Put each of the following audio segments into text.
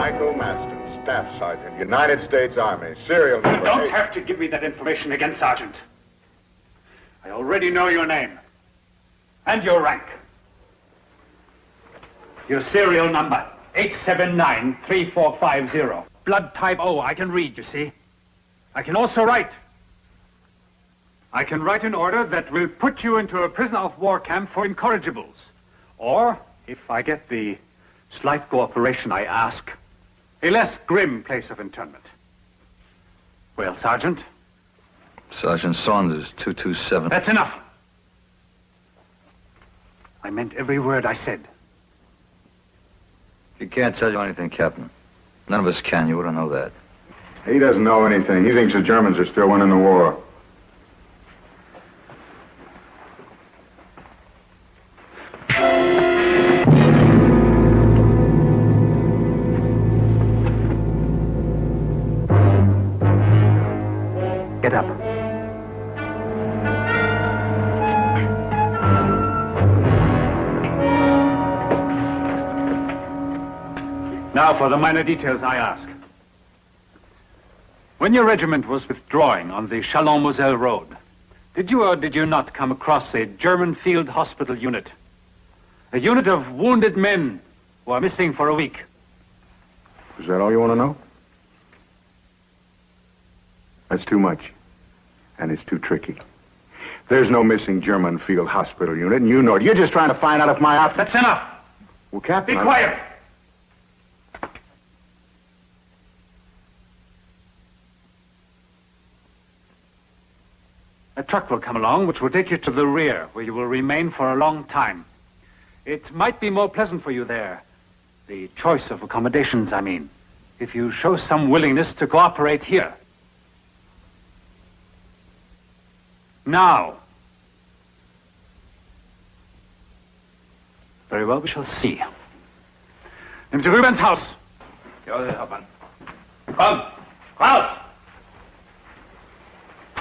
Michael Maston, Staff Sergeant, United States Army, serial number You don't 8. have to give me that information again, Sergeant. I already know your name. And your rank. Your serial number, 879-3450. Blood type O, I can read, you see. I can also write. I can write an order that will put you into a prisoner of war camp for incorrigibles. Or, if I get the slight cooperation I ask, a less grim place of internment. Well, Sergeant? Sergeant Saunders, 227. That's enough. I meant every word I said. He can't tell you anything, Captain. None of us can. You ought to know that. He doesn't know anything. He thinks the Germans are still winning the war. Get up. Now for the minor details I ask. When your regiment was withdrawing on the Chalon-Moselle road, did you or did you not come across a German field hospital unit? A unit of wounded men who are missing for a week. Is that all you want to know? That's too much. And it's too tricky. There's no missing German field hospital unit, and you know it. You're just trying to find out if my outfit... That's enough. Well, Captain... Be quiet. A truck will come along which will take you to the rear, where you will remain for a long time. It might be more pleasant for you there. The choice of accommodations, I mean. If you show some willingness to cooperate here. Now. Very well, we shall see. Nehmen Sie rüber ins Haus. Ja, Herr Hauptmann. Komm, raus!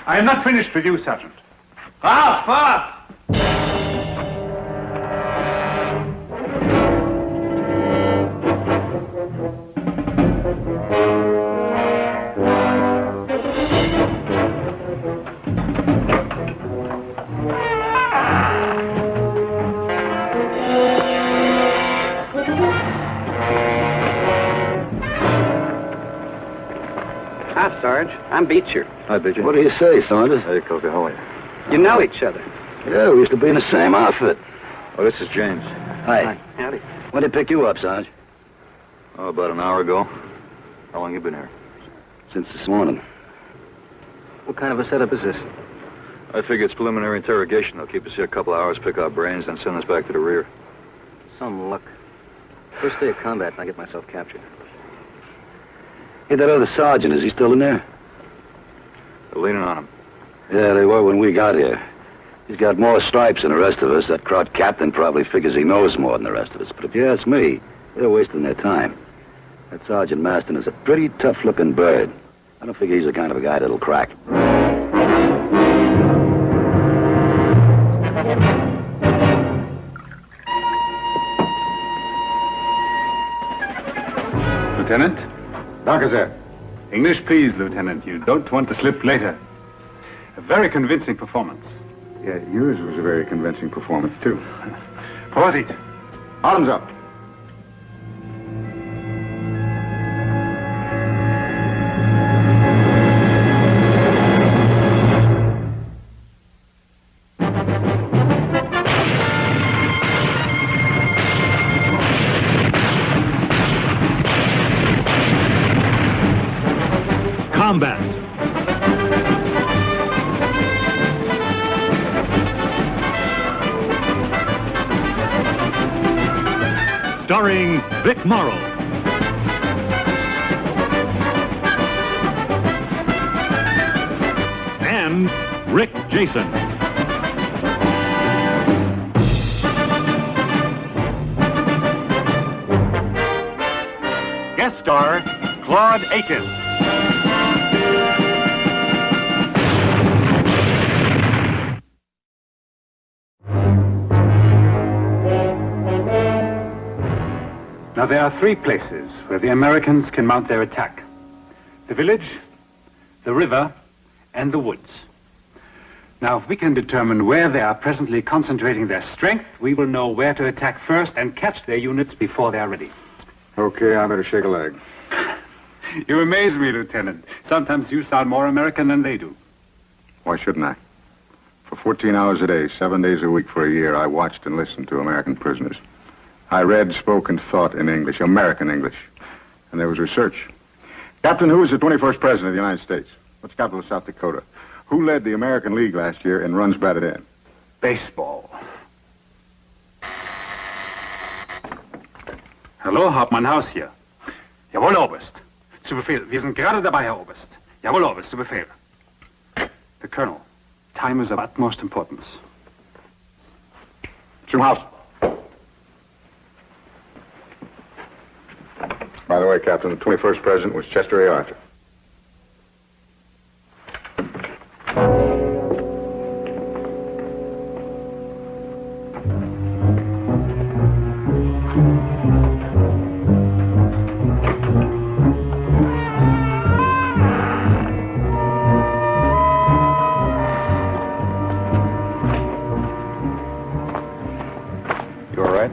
I am not finished with you, Sergeant. Raus, vorwärts! Hi, Sarge. I'm Beecher. Hi, Beecher. What do you say, Saunders? Hey, Coker, how are you? You know each other. Yeah, we used to be in the same outfit. Oh, this is James. Hi. Howdy. When did they pick you up, Sarge? Oh, about an hour ago. How long you been here? Since this morning. What kind of a setup is this? I figure it's preliminary interrogation. They'll keep us here a couple of hours, pick our brains, then send us back to the rear. Some luck. First day of combat, and I get myself captured. Hey, that other sergeant, is he still in there? They're leaning on him. Yeah, they were when we got here. He's got more stripes than the rest of us. That Kraut captain probably figures he knows more than the rest of us. But if you ask me, they're wasting their time. That Sergeant Maston is a pretty tough-looking bird. I don't figure he's the kind of a guy that'll crack. Lieutenant? Danke sehr. English, please, Lieutenant. You don't want to slip later. A very convincing performance. Yeah, yours was a very convincing performance, too. Prosit. Arms up. Combat. Starring Vic Morrow. And Rick Jason. Guest star Claude Akins. Now, there are three places where the Americans can mount their attack: the village, the river, and the woods. Now, if we can determine where they are presently concentrating their strength, we will know where to attack first and catch their units before they are ready. Okay, I better shake a leg. You amaze me, Lieutenant. Sometimes you sound more American than they do. Why shouldn't I? For 14 hours a day, 7 days a week for a year, I watched and listened to American prisoners. I read, spoke, and thought in English, American English. And there was research. Captain, who was the 21st President of the United States? What's the capital of South Dakota? Who led the American League last year in runs batted in? Baseball. Hallo, Hauptmann Haus hier. Jawohl, Oberst. Zu Befehl. Wir sind gerade dabei, Herr Oberst. Jawohl, Oberst, zu Befehl. The Colonel. Time is of utmost importance. Zum Haus. By the way, Captain, the 21st President was Chester A. Arthur. You all right?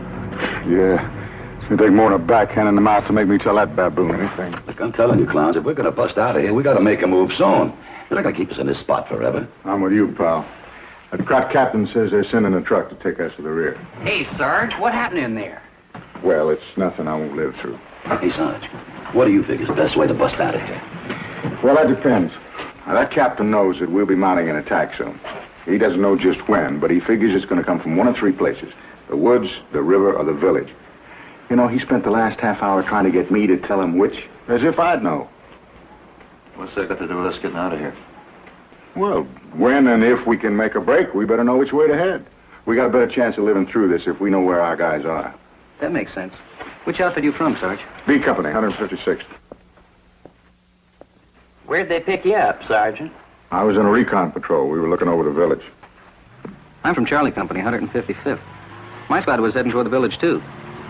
Yeah. It's gonna take more than a backhand in the mouth to make me tell that baboon anything. Look, I'm telling you, clowns, if we're gonna bust out of here, we gotta make a move soon. They're not gonna keep us in this spot forever. I'm with you, pal. That Crot captain says they're sending a truck to take us to the rear. Hey, Sarge, what happened in there? Well, it's nothing I won't live through. Hey, Sarge, what do you think is the best way to bust out of here? Well, that depends. Now, that captain knows that we'll be mounting an attack soon. He doesn't know just when, but he figures it's going to come from one of three places: the woods, the river, or the village. You know, he spent the last half hour trying to get me to tell him which, as if I'd know. What's that got to do with us getting out of here? Well, when and if we can make a break, we better know which way to head. We got a better chance of living through this if we know where our guys are. That makes sense. Which outfit are you from, Sarge? B Company, 156th. Where'd they pick you up, Sergeant? I was in a recon patrol. We were looking over the village. I'm from Charlie Company, 155th. My squad was heading toward the village, too,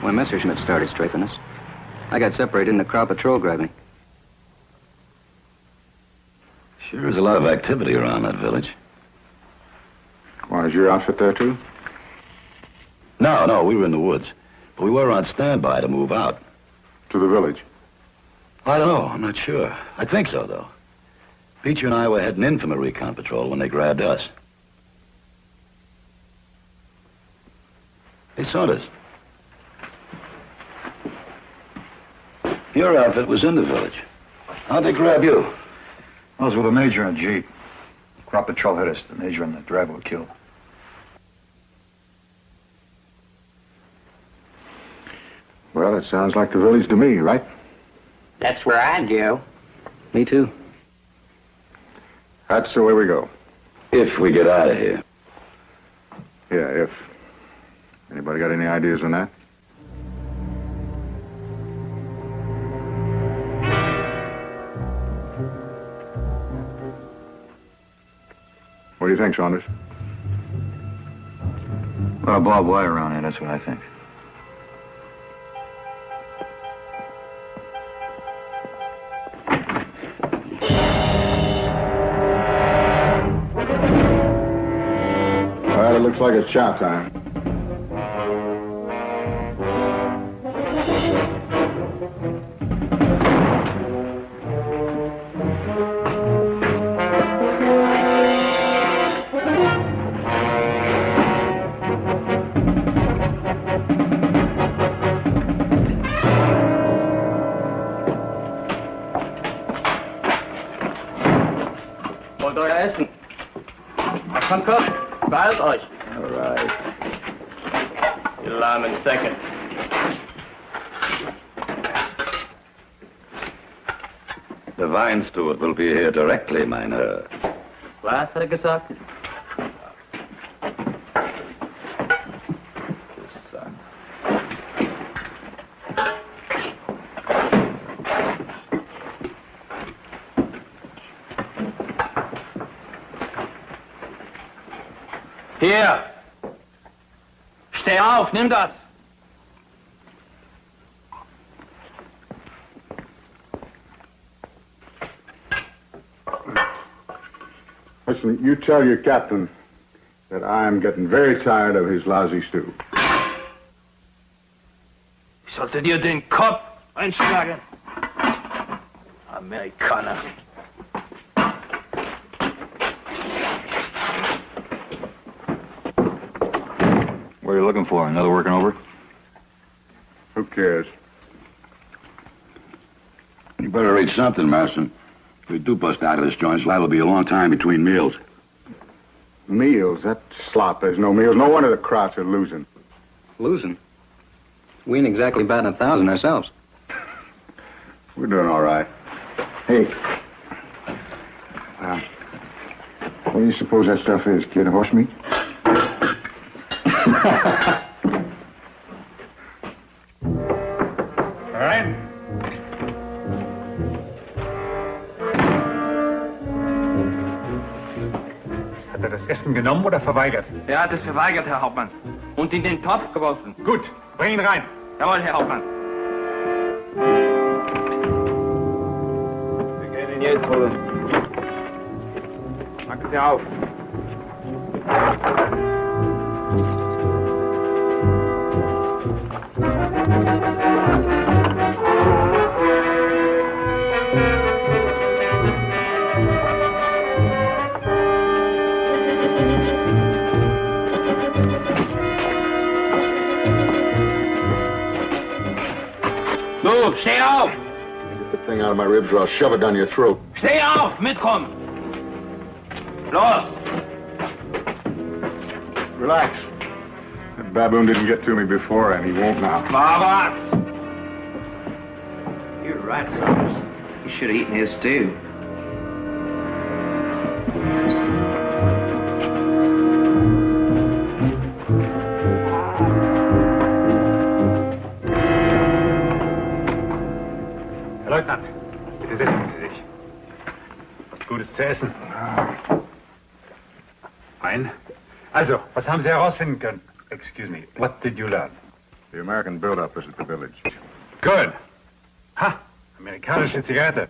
when Messerschmitt started strafing us. I got separated and the crowd patrol grabbed me. Sure is a lot of activity around that village. Why, is your outfit there, too? No, we were in the woods. But we were on standby to move out. To the village. I don't know. I'm not sure. I think so, though. Beecher and I were heading in from a recon patrol when they grabbed us. Hey, Saunders. Your outfit was in the village. How'd they grab you? I was with a major in a Jeep. Crop patrol hit us. The major and the driver were killed. Well, it sounds like the village to me, right? That's where I'd go. Me, too. That's the way we go. If we get out of here. Yeah, if. Anybody got any ideas on that? What do you think, Saunders? Well, barbed wire around here, that's what I think. Well, it looks like it's chow time. Wollt euer Essen. Komm, komm, beeilt euch. All right. Ihr lahmen Säcke. The wine steward will be here directly, mein Herr. Was hat er gesagt? Hier! Steh auf, nimm das! Listen, you tell your captain that I'm getting very tired of his lousy stew. Ich sollte dir den Kopf einschlagen. Amerikaner. What are you looking for? Another working over? Who cares? You better eat something, Marston. If we do bust out of this joint, it's liable to be a long time between meals. Meals? That slop. There's no meals. No wonder the Krauts are losing. Losing? We ain't exactly batting 1,000 ourselves. We're doing all right. Hey. What do you suppose that stuff is, kid? Horse meat? Rein! Hat er das Essen genommen oder verweigert? Er hat es verweigert, Herr Hauptmann. Und in den Topf geworfen. Gut, bring ihn rein. Jawohl, Herr Hauptmann. Wir gehen ihn jetzt holen. Machen Sie auf. Du, steh auf! Get the thing out of my ribs or I'll shove it down your throat. Steh auf! Mitkommen! Los! Relax. That baboon didn't get to me before, and he won't now. Vorwärts! You're right, Saunders. You should have eaten his stew. Herr Leutnant, bitte setzen Sie sich. Was Gutes zu essen. Ein. Also, was haben Sie herausfinden können? Excuse me, what did you learn? The American buildup is at the village. Good. Ha! Amerikanische Zigarette.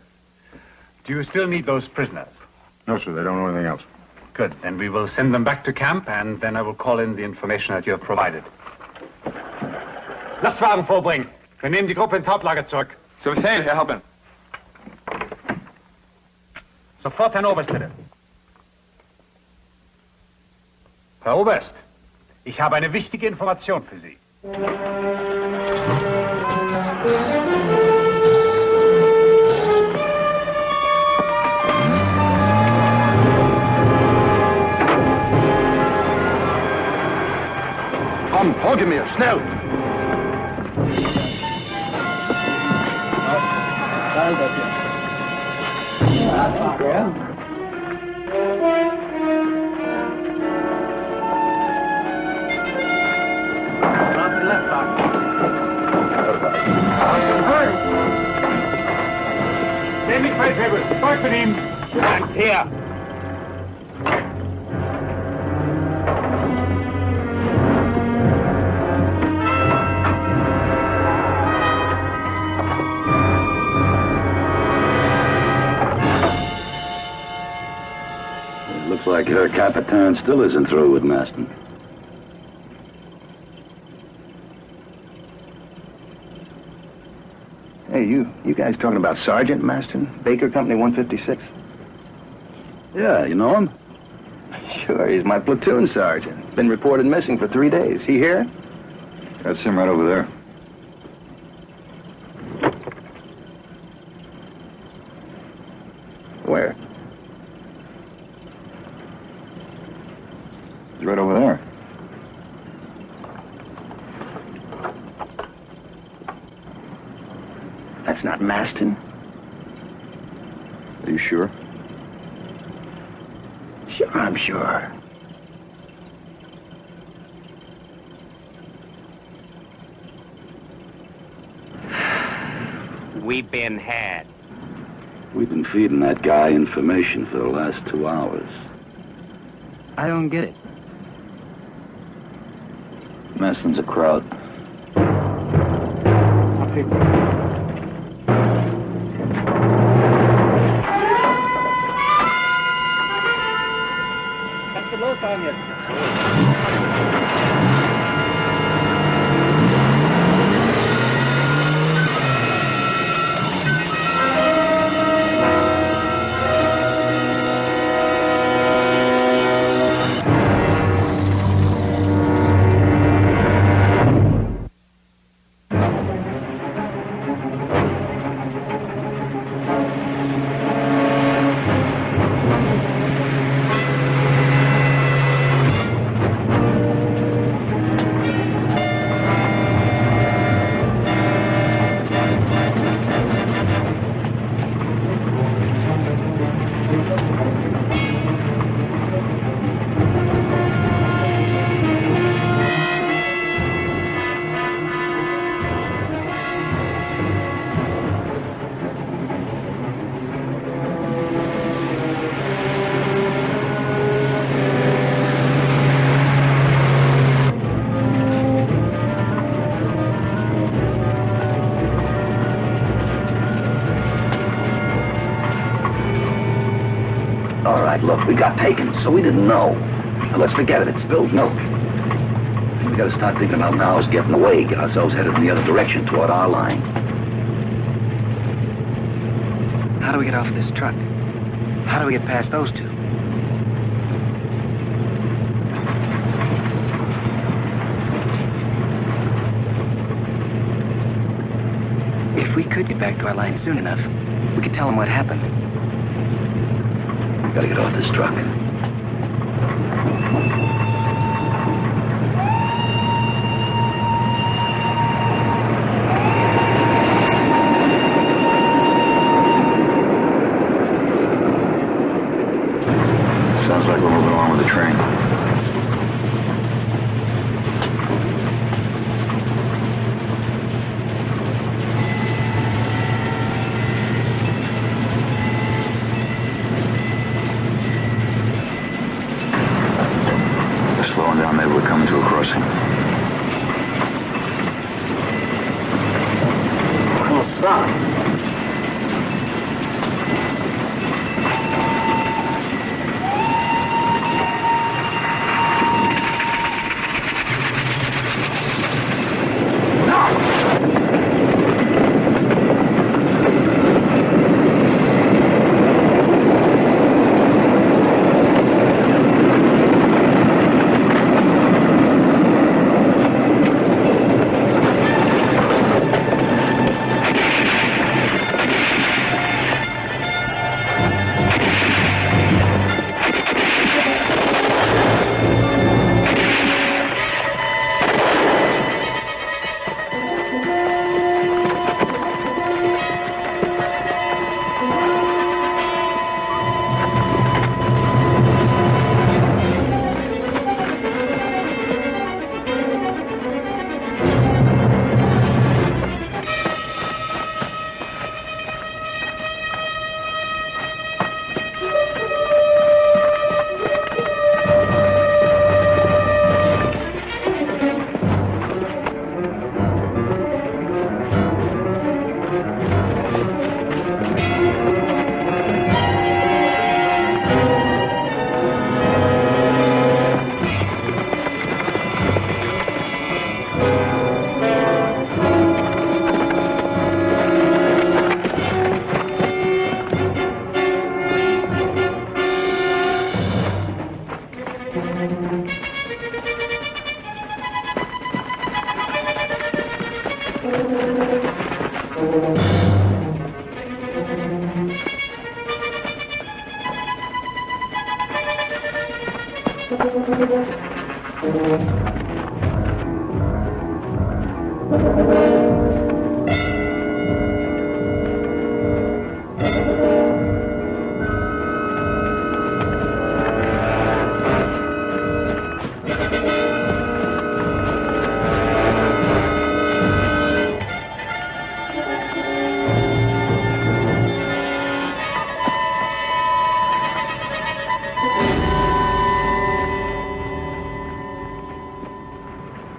Do you still need those prisoners? No, sir, they don't know anything else. Good. Then we will send them back to camp, and then I will call in the information that you have provided. Lastwagen vorbringen. Wir nehmen die Gruppe ins Hauptlager zurück. Zu Befehl, Herr Hauptmann. Sofort, Herrn Oberst, bitte. Herr Oberst, ich habe eine wichtige Information für Sie. Komm, folge mir, schnell! Steh nicht bei Hebel. Folgt mit ihm. Dann her. It looks like Herr Capitan still isn't through with Maston. Hey, you guys talking about Sergeant Maston? Baker Company 156? Yeah, you know him? Sure, he's my platoon sergeant. Been reported missing for 3 days. He here? That's him right over there. Where? He's right over there. That's not Maston. Are you sure? Sure, I'm sure. We've been had. We've been feeding that guy information for the last 2 hours. I don't get it. Maston's a crowd. right, look, we got taken, so we didn't know. Now, let's forget it. It's spilled milk. We gotta start thinking about now is getting away, get ourselves headed in the other direction toward our line. How do we get off this truck? How do we get past those two? If we could get back to our line soon enough, we could tell them what happened. We gotta get off this truck. Sounds like we're moving along with the train. We're slowing down. Maybe we're coming to a crossing. Well, stop.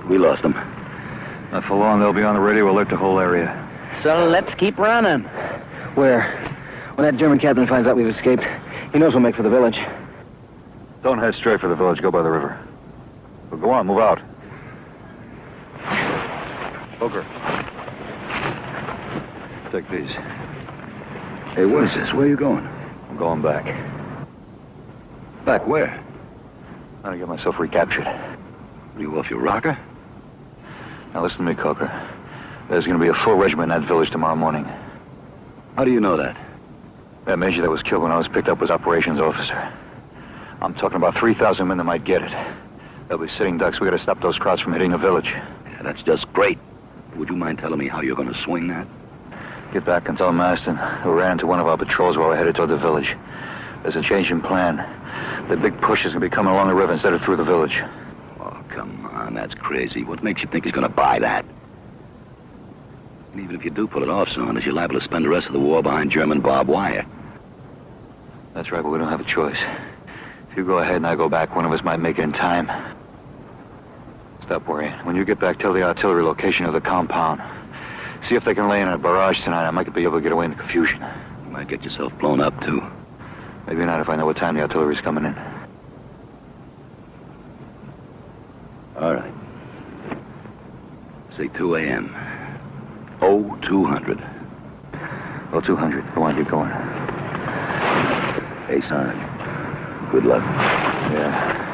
We lost them. Not for long, they'll be on the radio, alert the whole area. So let's keep running. Where? When that German captain finds out we've escaped, he knows we'll make for the village. Don't head straight for the village, go by the river. But go on, move out. Poker. Take these. Hey, what is this? Where are you going? I'm going back. Back where? I'm gonna get myself recaptured. Are you off your rocker? Now listen to me, Coker. There's gonna be a full regiment in that village tomorrow morning. How do you know that? That major that was killed when I was picked up was operations officer. I'm talking about 3,000 men that might get it. They'll be sitting ducks. We gotta stop those crowds from hitting the village. Yeah, that's just great. Would you mind telling me how you're gonna swing that? Get back and tell Maston that we ran into one of our patrols while we're headed toward the village. There's a change in plan. The big push is gonna be coming along the river instead of through the village. Oh, come on, that's crazy. What makes you think he's gonna buy that? And even if you do pull it off, Saunders, you're liable to spend the rest of the war behind German barbed wire. That's right, but we don't have a choice. If you go ahead and I go back, one of us might make it in time. Stop worrying. When you get back, tell the artillery location of the compound. See if they can lay in a barrage tonight. I might be able to get away in the confusion. You might get yourself blown up, too. Maybe not if I know what time the artillery's coming in. All right. Say 2 a.m. 0200. Oh, 200. Go on, keep going. Hey, son. Good luck. Yeah.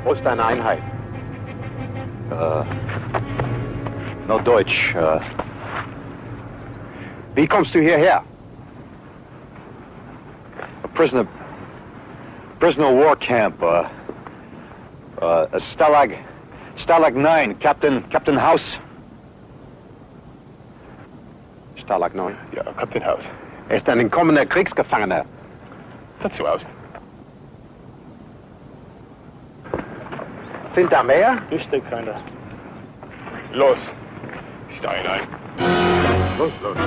Wo ist deine Einheit? No Deutsch. Wie kommst du hierher? A prisoner of war camp. Stalag 9, Captain House. Stalag 9. Ja, Kapitän House. Er ist ein entkommener Kriegsgefangener. Sieht so aus. Sind da mehr? Richtig, keiner. Los. Stein ein. Los, los.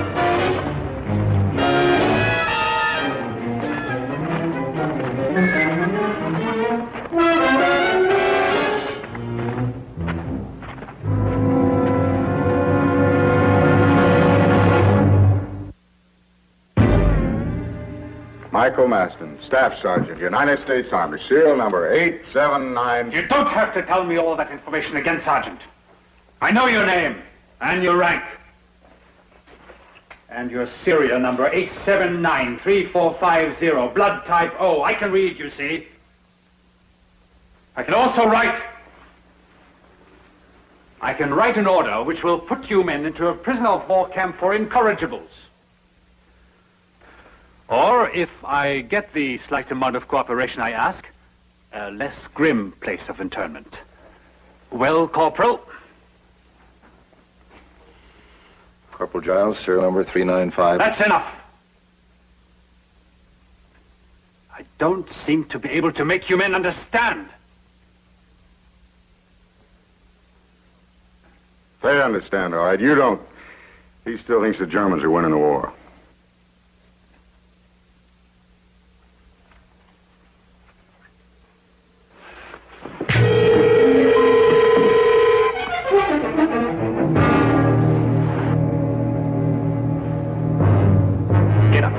Michael Maston, Staff Sergeant, United States Army, serial number 879. You don't have to tell me all that information again, Sergeant. I know your name and your rank. And your serial number 8793450, blood type O. I can read, you see. I can also write. I can write an order which will put you men into a prisoner of war camp for incorrigibles. Or, if I get the slight amount of cooperation I ask, a less grim place of internment. Well, Corporal? Corporal Giles, serial number 395. That's enough. I don't seem to be able to make you men understand. They understand, all right. You don't. He still thinks the Germans are winning the war. Get up.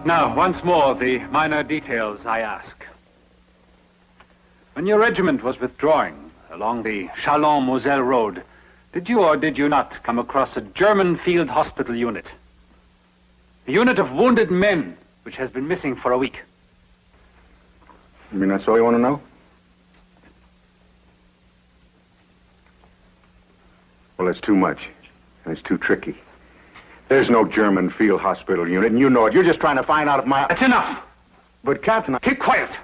Now, once more, the minor details I ask. When your regiment was withdrawing along the Chalon-Moselle road, did you or did you not come across a German field hospital unit? A unit of wounded men, which has been missing for a week. You mean that's all you want to know? Well, it's too much, and it's too tricky. There's no German field hospital unit, and you know it. You're just trying to find out if my... That's enough. But, Captain, Keep quiet.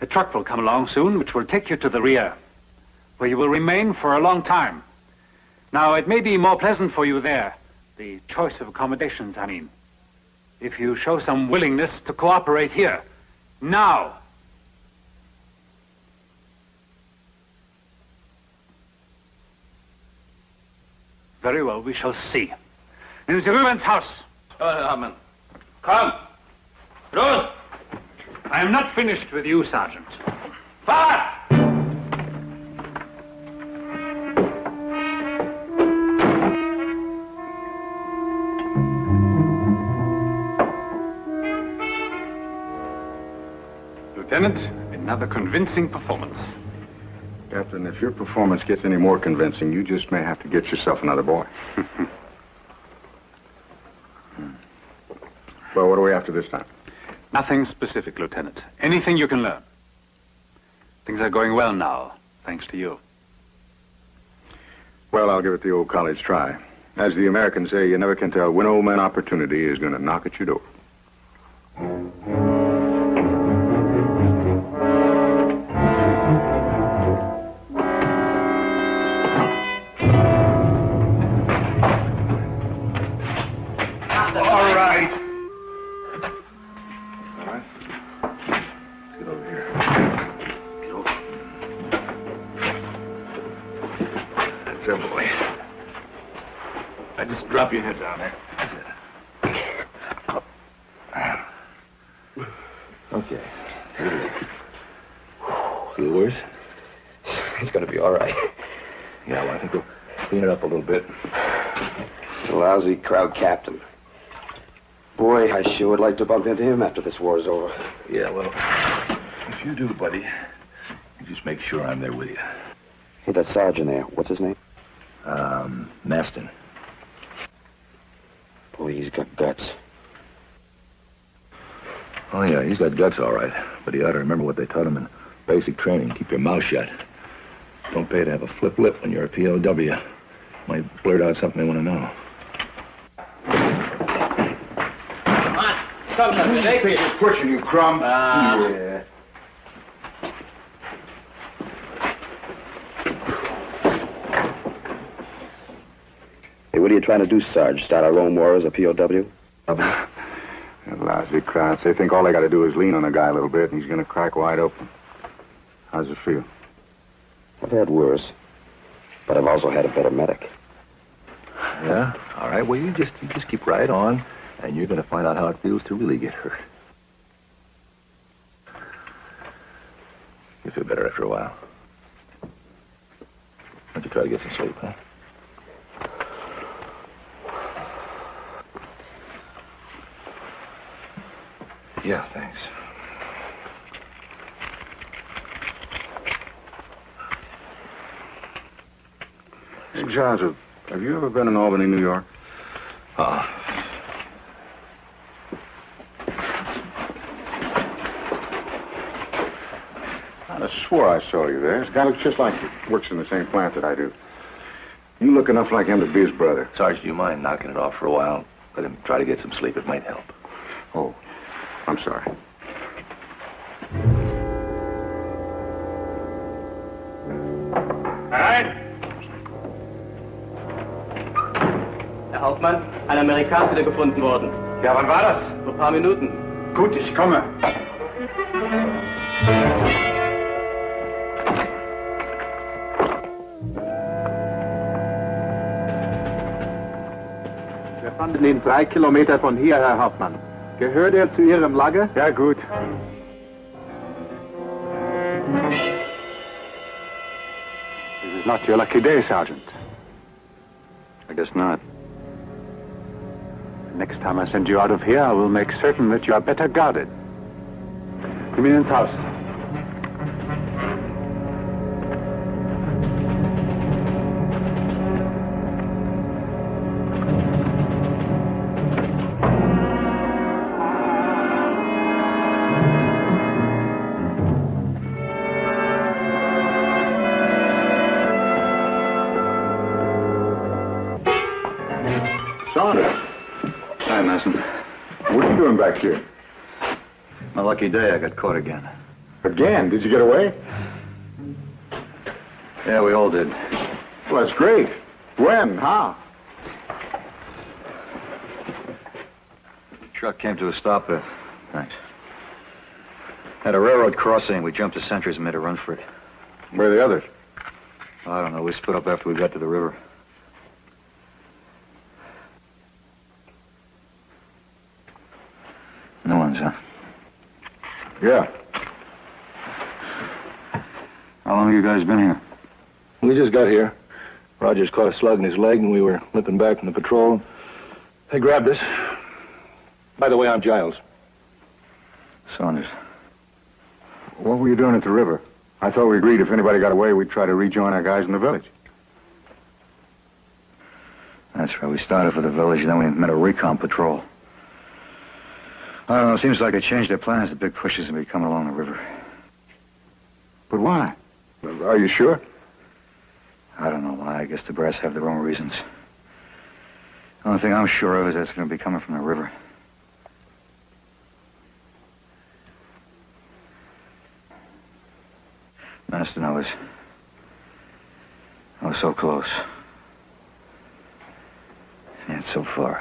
A truck will come along soon, which will take you to the rear, where you will remain for a long time. Now, it may be more pleasant for you there, the choice of accommodations, I mean, if you show some willingness to cooperate here, now. Very well, we shall see. In Mr. Rubens' house. Hauptmann. Komm! Los! I am not finished with you, Sergeant. Fahrt! Lieutenant, another convincing performance. Captain, if your performance gets any more convincing, you just may have to get yourself another boy. Well, what are we after this time? Nothing specific, Lieutenant. Anything you can learn. Things are going well now, thanks to you. Well, I'll give it the old college try. As the Americans say, you never can tell when old man opportunity is going to knock at your door. All right. Get over here. That's it, boy. Now just drop your head down there. Okay. Feel worse? It's gonna be all right. Yeah, well, I think we'll clean it up a little bit. Lousy crowd captain. Boy, I sure would like to bump into him after this war's over. Yeah, well, if you do, buddy, you just make sure I'm there with you. Hey, that sergeant there, what's his name? Maston. Boy, he's got guts. Oh, yeah, he's got guts, all right. But he ought to remember what they taught him in basic training. Keep your mouth shut. Don't pay to have a flip lip when you're a POW. Might blurt out something they want to know. You're pushing, you crumb. Yeah. Hey, what are you trying to do, Sarge? Start our own war as a POW? Lousy crowds. They think all they got to do is lean on a guy a little bit, and he's going to crack wide open. How's it feel? I've had worse, but I've also had a better medic. Yeah? All right, well, you just keep right on, and you're going to find out how it feels to really get hurt. You'll feel better after a while. Why don't you try to get some sleep, huh? Yeah, thanks. Hey, Charles, have you ever been in Albany, New York? I swore I saw you there. This guy looks just like you. Works in the same plant that I do. You look enough like him to be his brother. Sarge, do you mind knocking it off for a while? Let him try to get some sleep. It might help. Oh, I'm sorry. Herein! Herr Hauptmann, ein Amerikaner wieder gefunden worden. Ja, wann war das? Vor ein paar Minuten. Gut, ich komme. Wir fanden ihn 3 Kilometer von hier, Herr Hauptmann. Gehört er zu Ihrem Lager? Ja, gut. This is not your lucky day, Sergeant. I guess not. Next time I send you out of here, I will make certain that you are better guarded. Come in ins Haus. Saunders. Hi, Masson. What are you doing back here? My lucky day, I got caught again. Again? Did you get away? Yeah, we all did. Well, that's great. When? How? Truck came to a stop there. Thanks. At a railroad crossing, we jumped the sentries and made a run for it. Where are the others? I don't know. We split up after we got to the river. No one's, huh? Yeah. How long have you guys been here? We just got here. Rogers caught a slug in his leg, and we were limping back from the patrol. They grabbed us. By the way, I'm Giles. Saunders. What were you doing at the river? I thought we agreed if anybody got away, we'd try to rejoin our guys in the village. That's right. We started for the village, and then we met a recon patrol. I don't know. It seems like they changed their plans. The big pushes have been coming along the river. But why? Are you sure? I don't know why. I guess the brass have their own reasons. The only thing I'm sure of is that it's going to be coming from the river. Master, I was so close. Yet so far.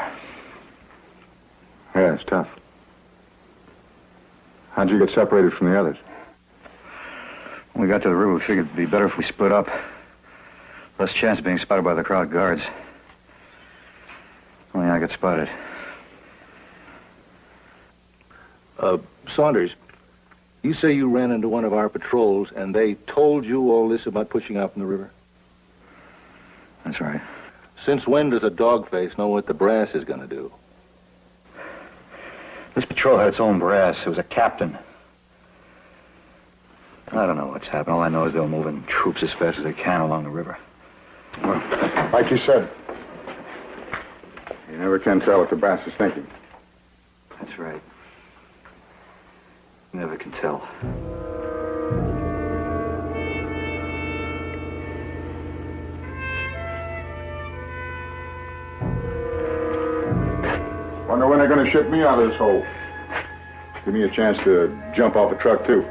Yeah, it's tough. How'd you get separated from the others? When we got to the river, we figured it'd be better if we split up. Less chance of being spotted by the crowd guards. Only I got spotted. Saunders, you say you ran into one of our patrols, and they told you all this about pushing out from the river? That's right. Since when does a dogface know what the brass is going to do? This patrol had its own brass. It was a captain. I don't know what's happened. All I know is they're moving troops as fast as they can along the river. Well, like you said, you never can tell what the brass is thinking. That's right. Never can tell. Wonder when they're going to ship me out of this hole. Give me a chance to jump off a truck, too.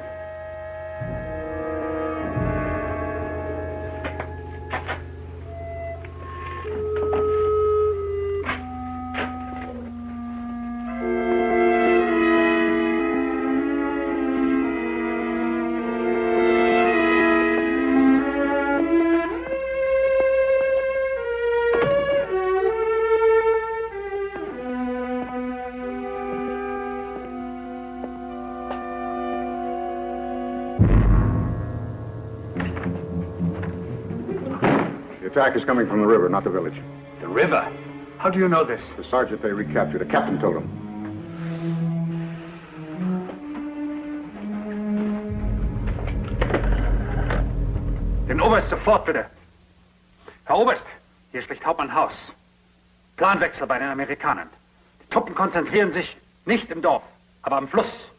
The attack is coming from the river, not the village. The river? How do you know this? The sergeant they recaptured, the captain told him. Den Oberst sofort, bitte. Herr Oberst, hier spricht Hauptmann Haus. Planwechsel bei den Amerikanern. Die Truppen konzentrieren sich nicht im Dorf, aber am Fluss.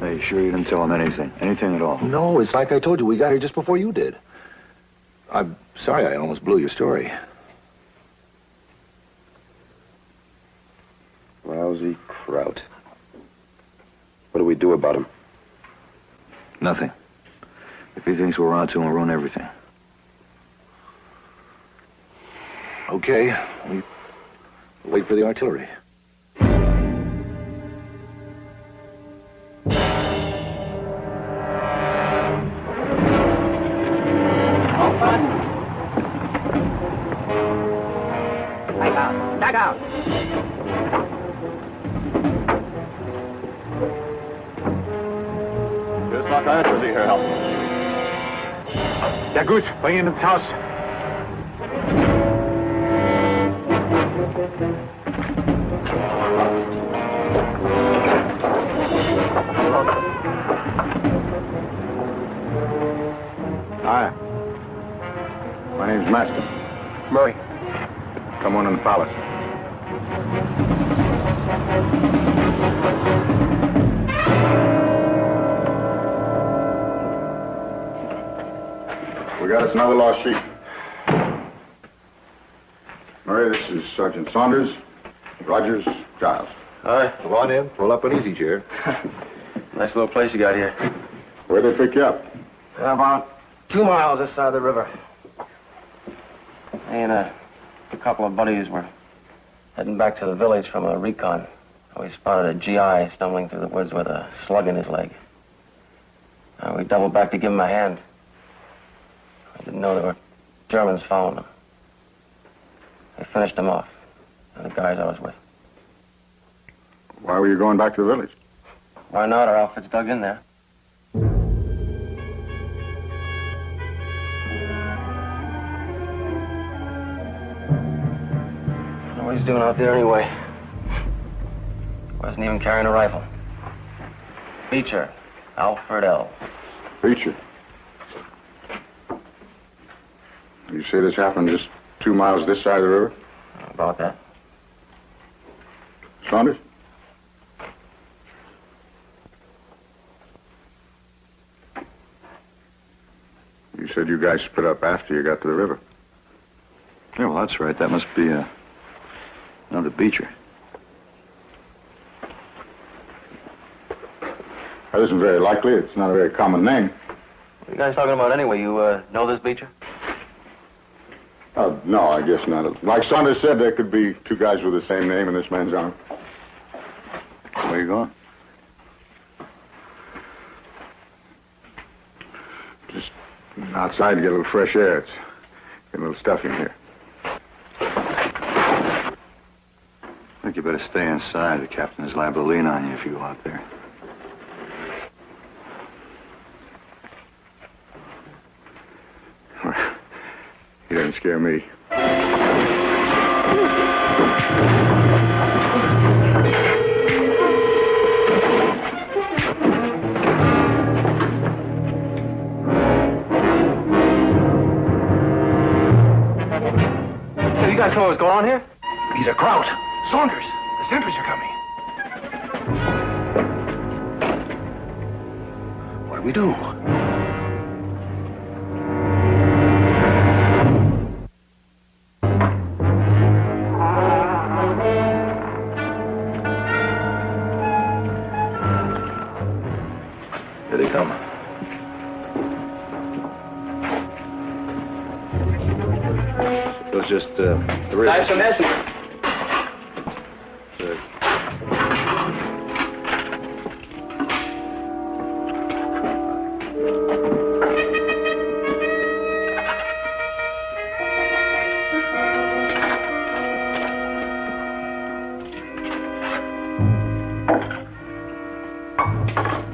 Are you sure you didn't tell him anything? Anything at all? No, it's like I told you. We got here just before you did. I'm sorry I almost blew your story. Lousy Kraut. What do we do about him? Nothing. If he thinks we're on to him, we'll ruin everything. Okay, we wait for the artillery. Hier ist noch keiner für Sie, Herr Hauptmann. Ja gut, bring ihn ins Haus. Hi. My name's Master. Murray. Come Buckingham Palace. We got us another lost sheep. Murray, this is Sergeant Saunders, Rogers, Giles. Hi. Come on in. Pull up an easy chair. Nice little place you got here. Where'd they pick you up? About 2 miles this side of the river. Me and a couple of buddies were heading back to the village from a recon. We spotted a GI stumbling through the woods with a slug in his leg. We doubled back to give him a hand. I didn't know there were Germans following him. They finished him off, and the guys I was with. Why were you going back to the village? Why not? Our outfit's dug in there. What he's doing out there anyway? Wasn't even carrying a rifle. Beecher, Alfred L. Beecher. You say this happened just 2 miles this side of the river? About that. Saunders? You said you guys split up after you got to the river. Yeah, well, that's right. That must be another Beecher. That isn't very likely. It's not a very common name. What are you guys talking about anyway? You know this Beecher? No, I guess not. Like Saunders said, there could be 2 guys with the same name in this man's arm. Where you going? Just outside to get a little fresh air. It's getting a little stuffy in here. I think you better stay inside. The captain is liable to lean on you if you go out there. He doesn't scare me. Hey, you guys know what's going on here? He's a Kraut. Saunders. The sentries are coming. What do we do? Here they come. It was just 3 of us. From Essen.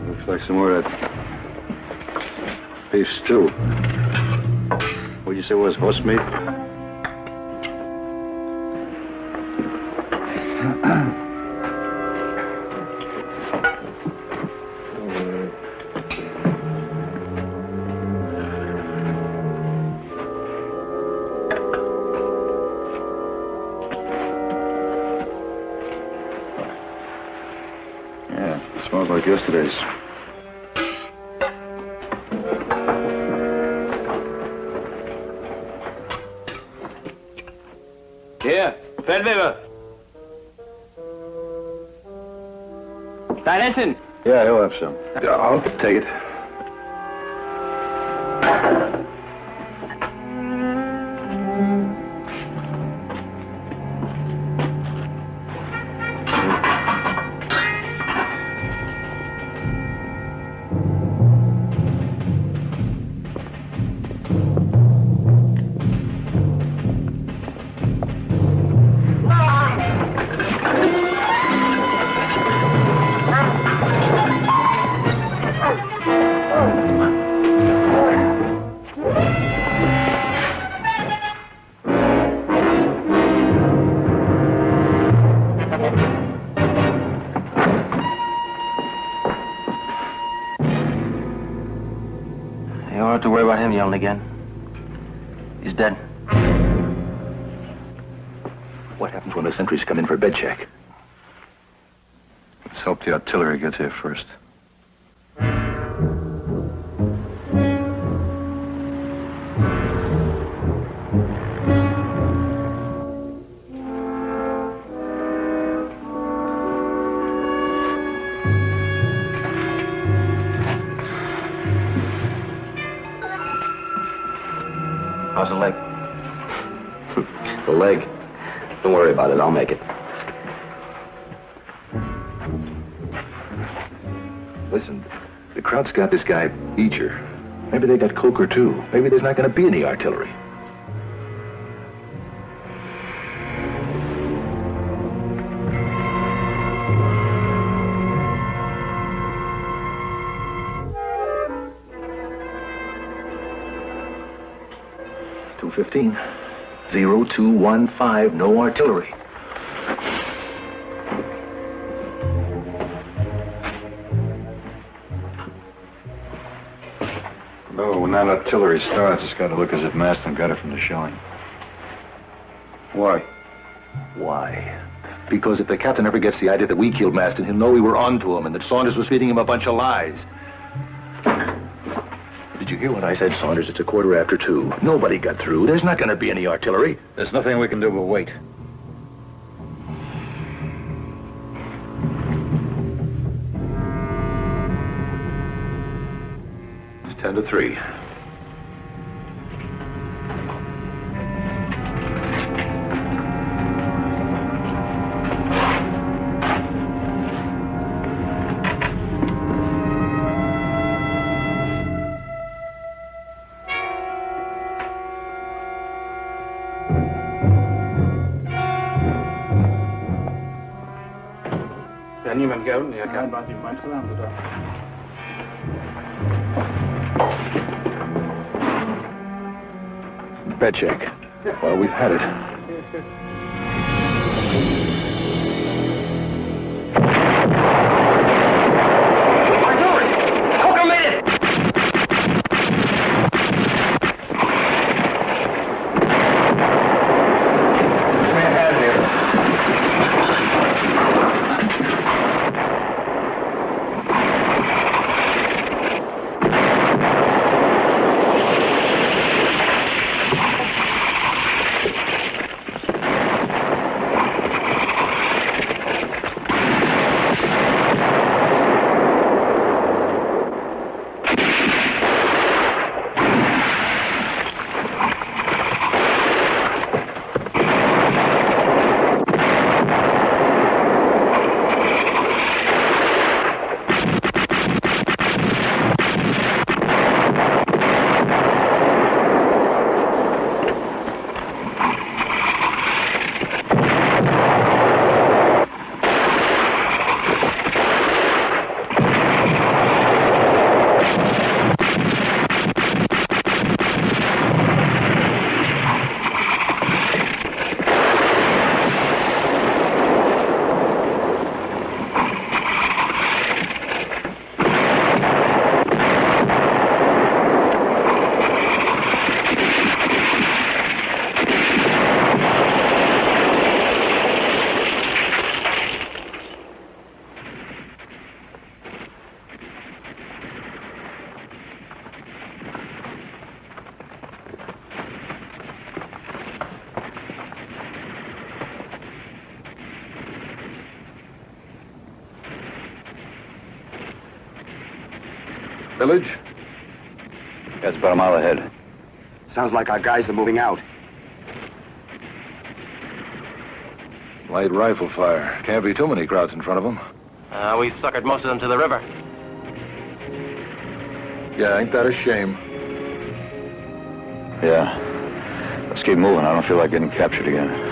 Looks like some more of that beef stew. What'd you say it was? Horse meat? Yeah, it smells like yesterday's. Here, Feldwebel. Dein Essen. Yeah, he'll have some. Yeah, I'll take it. You don't have to worry about him yelling again. He's dead. when the sentries come in for bed check. Let's hope the artillery gets here first. How's the leg? The leg. Don't worry about it. I'll make it. Listen, the Kraut's got this guy, Beecher. Maybe they got Coker, too. Maybe there's not going to be any artillery. $2:15. 0215, no artillery. No, when that artillery starts, it's got to look as if Maston got it from the shelling. Why? Why? Because if the captain ever gets the idea that we killed Maston, he'll know we were on to him and that Saunders was feeding him a bunch of lies. Did you hear what I said, Saunders? It's 2:15. Nobody got through. There's not going to be any artillery. There's nothing we can do but wait. It's 10-3. Ja, niemand gehouden? Ja, kijk. Bed check. Well, we've had it. Village? That's about a mile ahead. Sounds like our guys are moving out. Light rifle fire. Can't be too many Krauts in front of them. We suckered most of them to the river. Yeah, ain't that a shame? Yeah. Let's keep moving. I don't feel like getting captured again.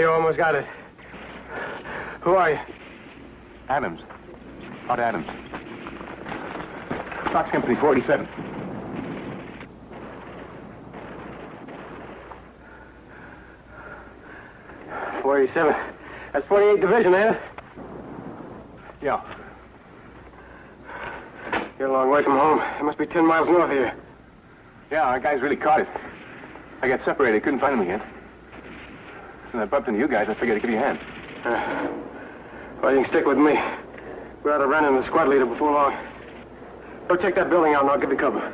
Almost got it. Who are you? Adams. Bud Adams. Fox Company 47. .47. That's 48 Division, ain't it? Yeah. You're a long way from home. It must be 10 miles north of here. Yeah, our guys really caught it. I got separated, couldn't find him again. Since I bumped into you guys, I figured I'd give you a hand. Well, you can stick with me. We ought to run into the squad leader before long. Go check that building out and I'll give you cover.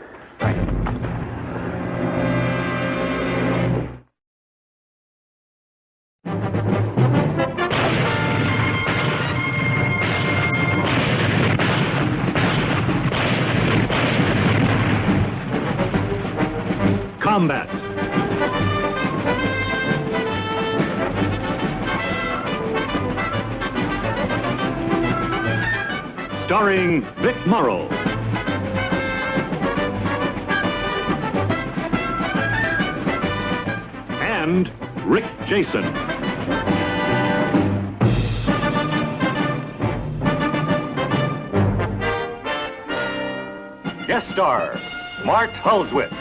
Combat. Starring Vic Morrow. And Rick Jason. Guest star, Mart Hulswit.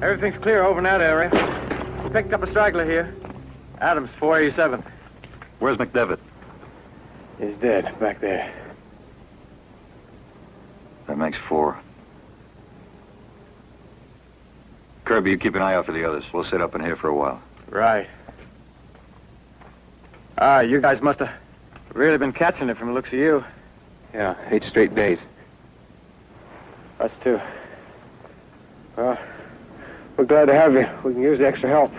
Everything's clear over in that area. Picked up a straggler here. Adams, 487. Where's McDevitt? He's dead, back there. That makes 4. Kirby, you keep an eye out for the others. We'll sit up in here for a while. Right. You guys must have really been catching it from the looks of you. Yeah, 8 straight days. Us too. Well, we're glad to have you. We can use the extra help.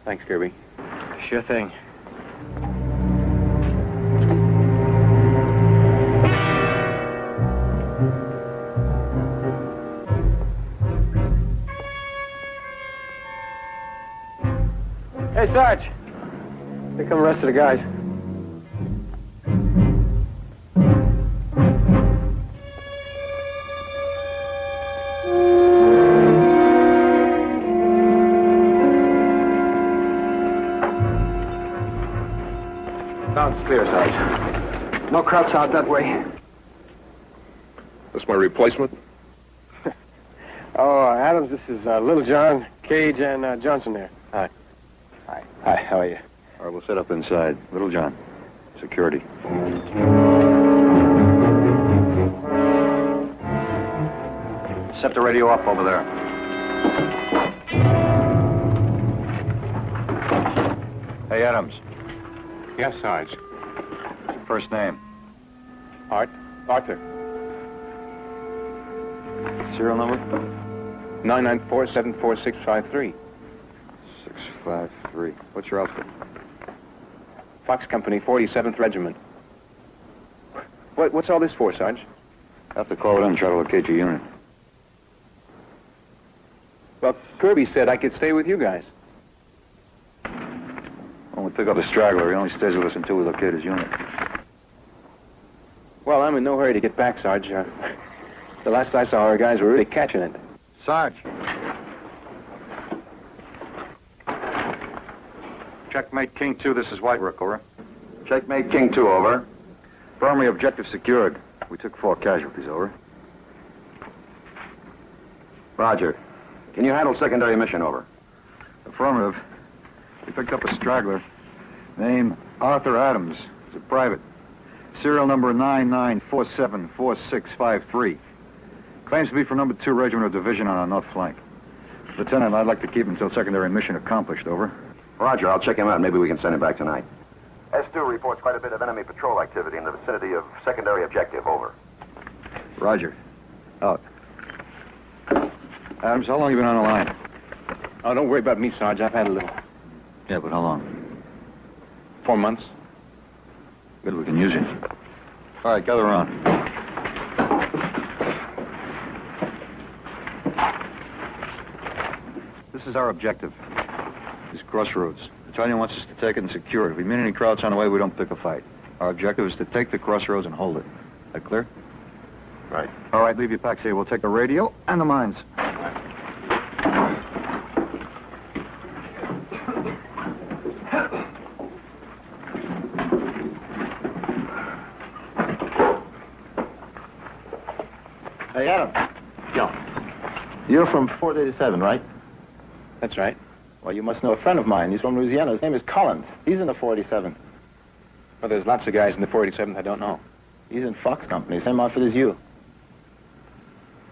Thanks, Kirby. Sure thing. Hey, Sarge. Here come the rest of the guys. Sounds clear, Sarge. No krauts out that way. That's my replacement? Oh, Adams, this is Little John, Cage, and Johnson there. Hi. Hi. Hi, how are you? All right, we'll set up inside. Little John, security. Set the radio up over there. Hey, Adams. Yes, Sarge. First name. Arthur. Serial number? 994-74653. 653. What's your outfit? Fox Company, 47th Regiment. What's all this for, Sarge? Have to call it in and try to locate your unit. Well, Kirby said I could stay with you guys. When we pick up a straggler, he only stays with us until we locate his unit. Well, I'm in no hurry to get back, Sarge. The last I saw, our guys were really catching it. Sarge. Checkmate King 2, this is White Rook, over. Checkmate King 2, over. Primary objective secured. We took 4 casualties, over. Roger. Can you handle secondary mission, over? Affirmative. We picked up a straggler. Name Arthur Adams. He's a private. Serial number 99474653. Claims to be from number 2 Regiment of Division on our north flank. Lieutenant, I'd like to keep him until secondary mission accomplished, over. Roger, I'll check him out. Maybe we can send him back tonight. S2 reports quite a bit of enemy patrol activity in the vicinity of secondary objective, over. Roger. Out. Adams, how long you been on the line? Oh, don't worry about me, Sarge. I've had a little. Yeah, but how long? 4 months. Good, we can use you. All right, gather around. This is our objective. These crossroads. The battalion wants us to take it and secure it. If we meet any crowds on the way, we don't pick a fight. Our objective is to take the crossroads and hold it. That clear? Right. All right, leave your packs here. We'll take the radio and the mines. Hey, Adam. Yeah. You're from 487, right? That's right. Well, you must know a friend of mine. He's from Louisiana. His name is Collins. He's in the 487. Well, there's lots of guys in the 47th I don't know. He's in Fox Company, same outfit as you.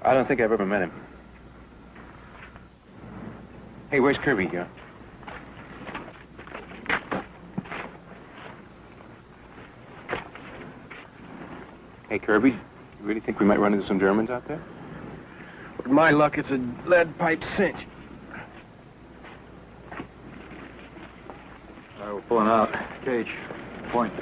I don't think I've ever met him. Hey, where's Kirby here? Hey, Kirby, you really think we might run into some Germans out there? With my luck, it's a lead pipe cinch. All right, we're pulling out. Cage, point.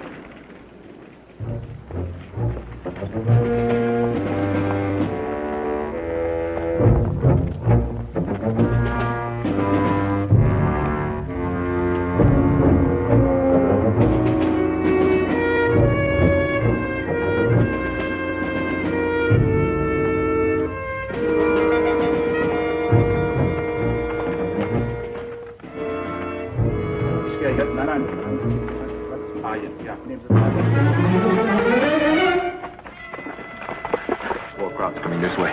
Four crowds coming this way.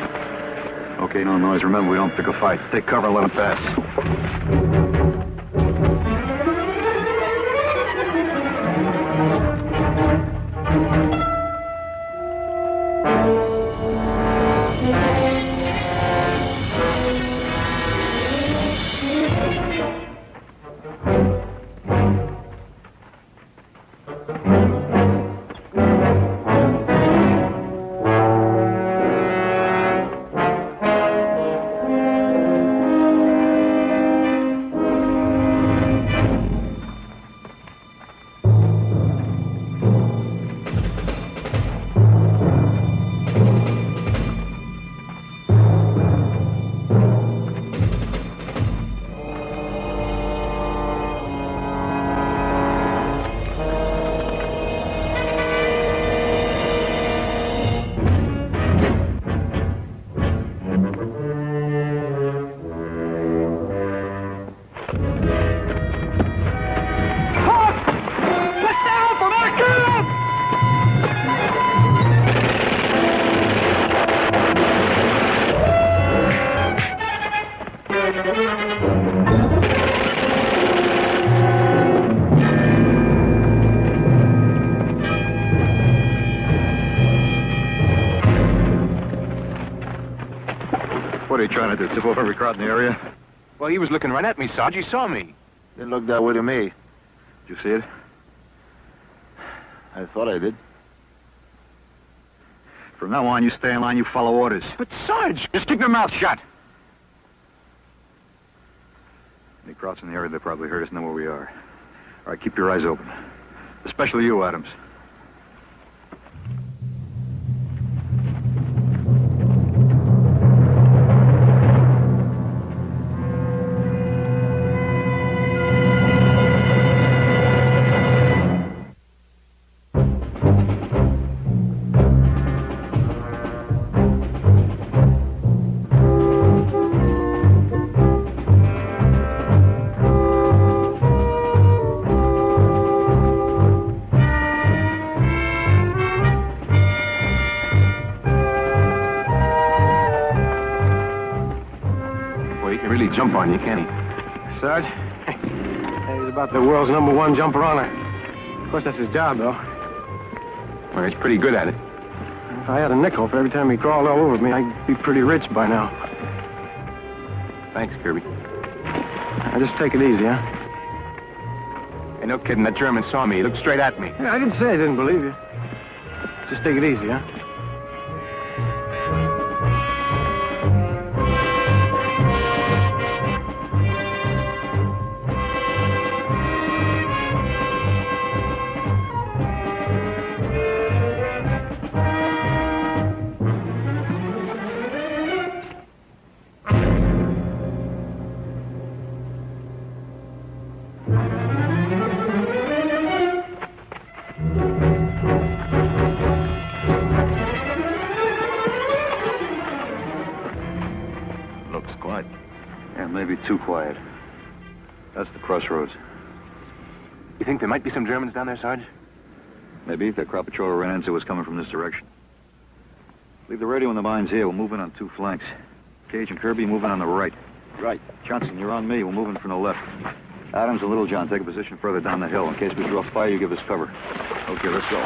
Okay, no noise. Remember, we don't pick a fight. Take cover and let them pass. are you trying to do? Tip off every crowd in the area? Well, he was looking right at me, Sarge. He saw me. Didn't look that way to me. Did you see it? I thought I did. From now on, you stay in line, you follow orders. But, Sarge, just keep your mouth shut. Any crowds in the area, they probably heard us, know where we are. All right, keep your eyes open. Especially you, Adams. He can really jump on you, can he? Sarge? He's about the world's #1 jumper on her. Of course, that's his job, though. Well, he's pretty good at it. If I had a nickel for every time he crawled all over me, I'd be pretty rich by now. Thanks, Kirby. Now, just take it easy, huh? Hey, no kidding. That German saw me. He looked straight at me. Yeah, I didn't say I didn't believe you. Just take it easy, huh? Looks quiet. Yeah, maybe too quiet. That's the crossroads. You think there might be some Germans down there, Sarge? Maybe the crowd patrol we ran into was coming from this direction. Leave the radio in the mines here. We're moving on 2 flanks. Cage and Kirby moving on the right. Right. Johnson, you're on me. We're moving from the left. Adams and Littlejohn, take a position further down the hill. In case we draw fire, you give us cover. Okay, let's go.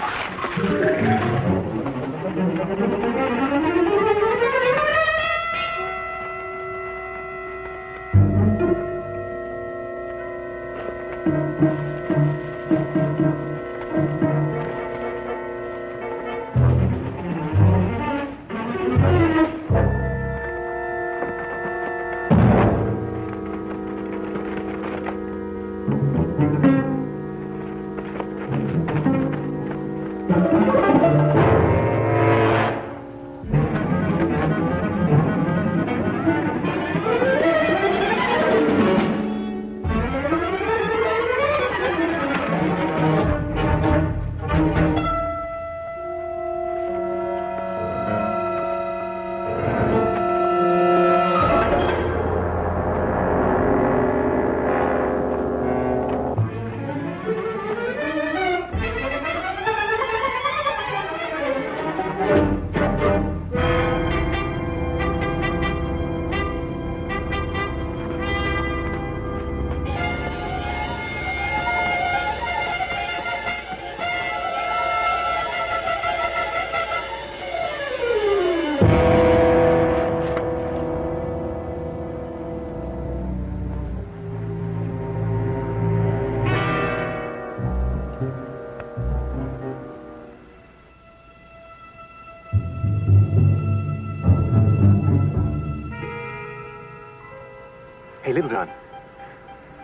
Hey, Littlejohn.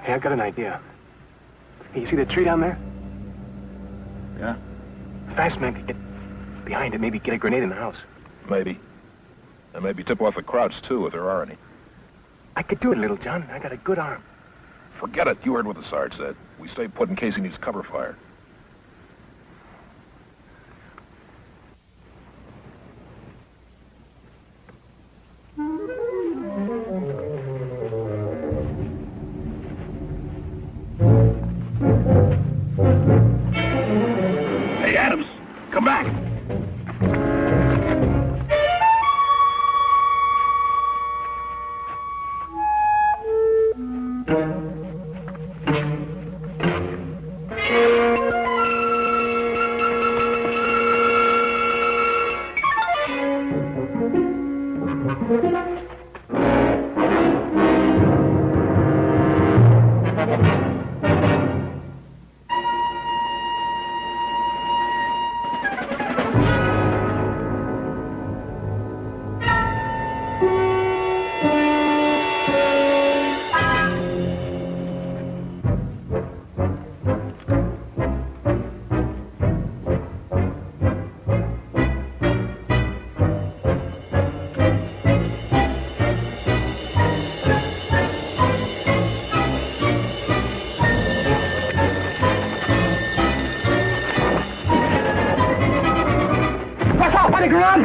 Hey, I got an idea. Hey, you see that tree down there? Yeah? A fast man could get behind it, maybe get a grenade in the house. Maybe. And maybe tip off the crowds, too, if there are any. I could do it, Littlejohn. I got a good arm. Forget it. You heard what the Sarge said. We stay put in case he needs cover fire. Hey, Adams, come back. Medic, run!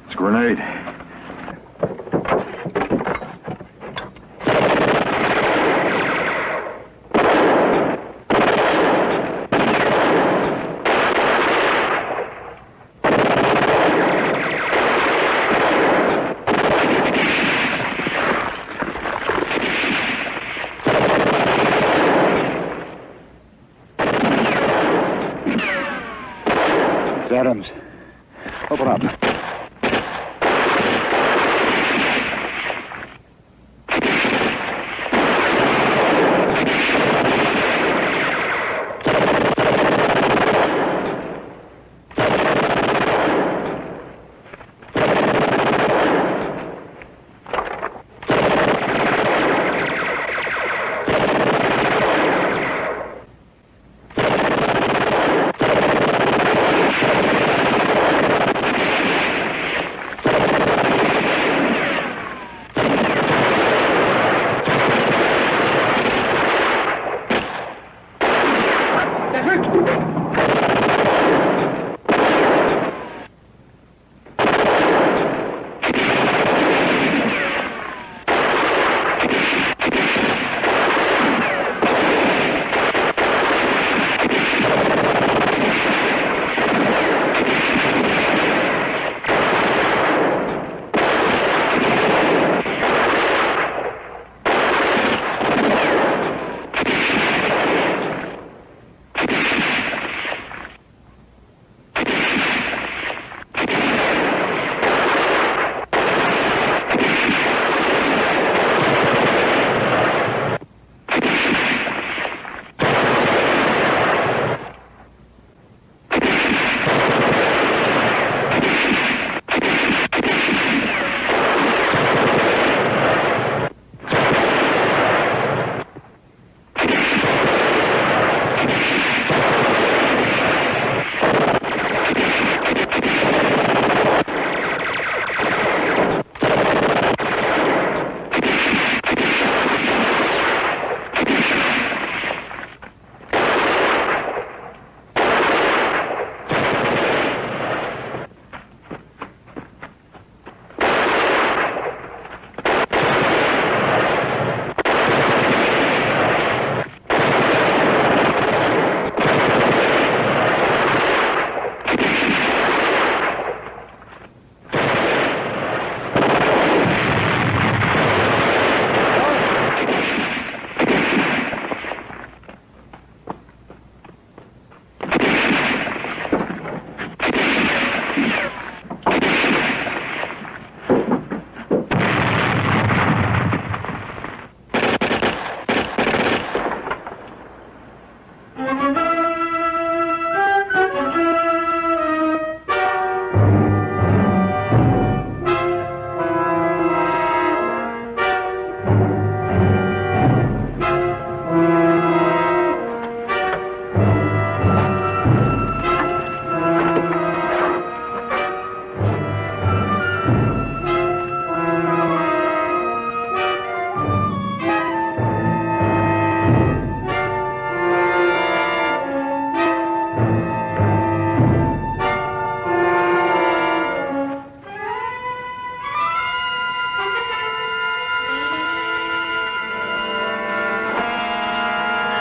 It's a grenade. It's Adams. Open up.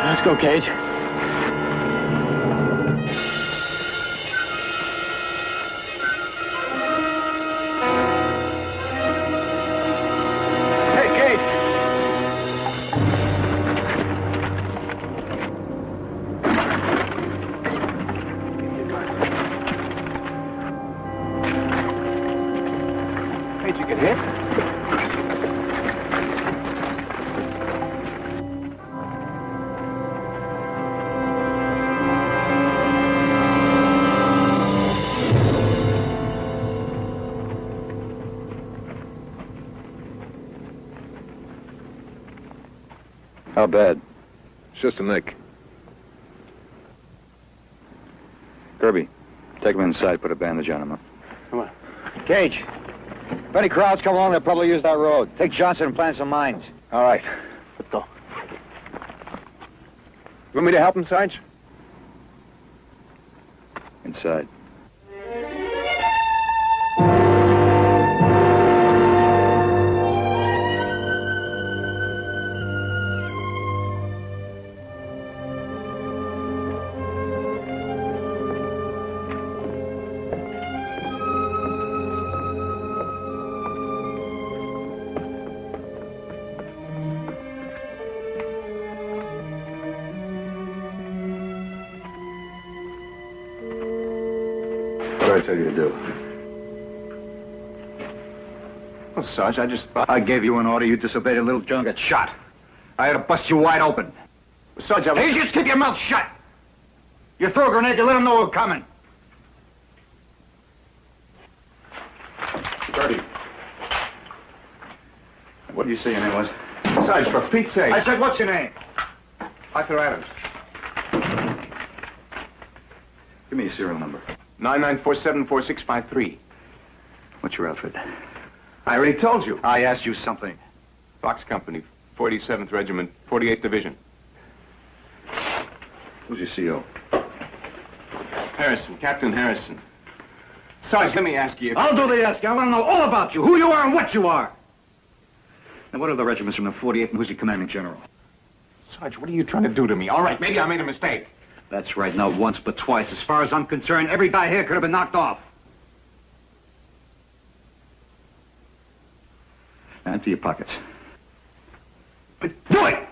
Let's go, Cage. Hey, Cage! Cage, you get hit? How bad? It's just a nick. Kirby, take him inside, put a bandage on him. Come on. Cage, if any crowds come along, they'll probably use that road. Take Johnson and plant some mines. All right, let's go. You want me to help him, Sarge? side. What did I tell you to do? Well, Sarge, I gave you an order. You disobeyed a little junk, got shot. I had to bust you wide open. Sarge, Hey, you just keep your mouth shut. You throw a grenade, you let them know we're coming. Birdie. What did you say your name was? Sarge, for Pete's sake. I said, what's your name? Arthur Adams. Give me your serial number. 99474653. What's your outfit? I already told you. I asked you something. Fox Company, 47th Regiment, 48th Division. Who's your CO? Harrison, Captain Harrison. Sarge, let me ask you. I'll do the asking. I want to know all about you, who you are and what you are. And what are the regiments from the 48th and who's your commanding general? Sarge, what are you trying to do to me? All right, maybe I made a mistake. That's right, not once but twice. As far as I'm concerned, every guy here could have been knocked off. Now empty your pockets. But do it!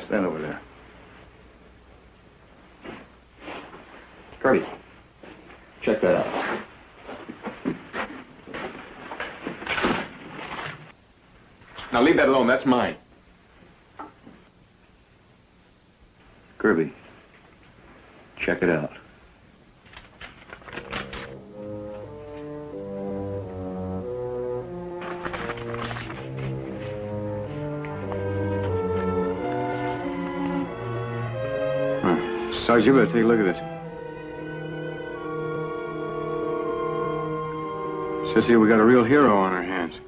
Stand over there. Kirby, check that out. Now leave that alone, that's mine. Kirby, check it out. Sarge, you better take a look at this. Says here we got a real hero on our hands.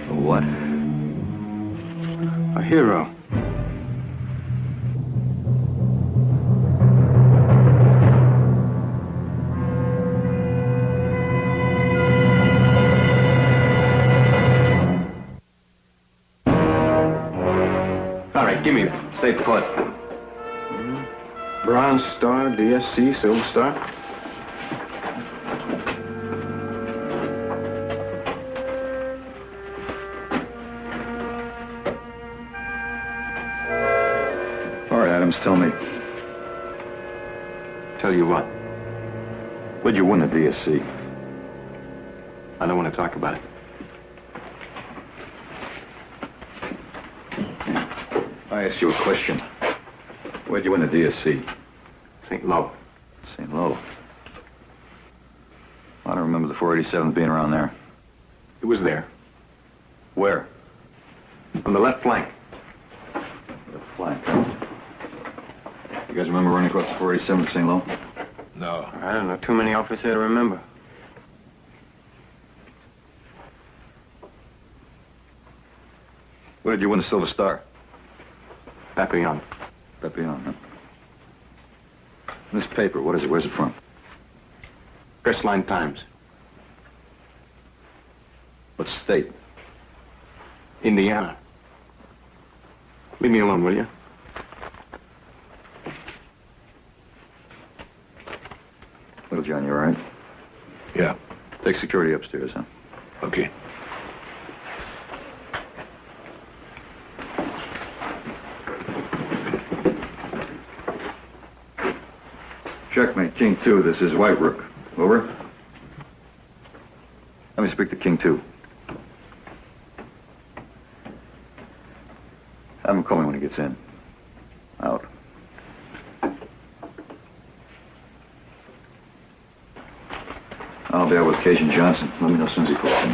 What? A hero. Give me that. Stay put. Bronze Star, DSC, Silver Star. All right, Adams, tell me. Tell you what, Where'd you win the DSC? I don't want to talk about it. I asked you a question. Where'd you win the DSC? St. Lo. St. Lo. I don't remember the 487th being around there. It was there, Where? on the left flank. The flank, huh? You guys remember running across the 487th at St. Lo? No. I don't know, too many officers to remember. Where did you win the Silver Star? Papillon. Papillon, huh? This paper, what is it? Where's it from? Crestline Times. What state? Indiana. Leave me alone, will you? Little John, you all right? Yeah. Take security upstairs, huh? Okay. Checkmate, King 2, this is White Rook. Over. Let me speak to King 2. Have him call me when he gets in. Out. I'll be out with Cajun Johnson. Let me know as soon as he pulls in.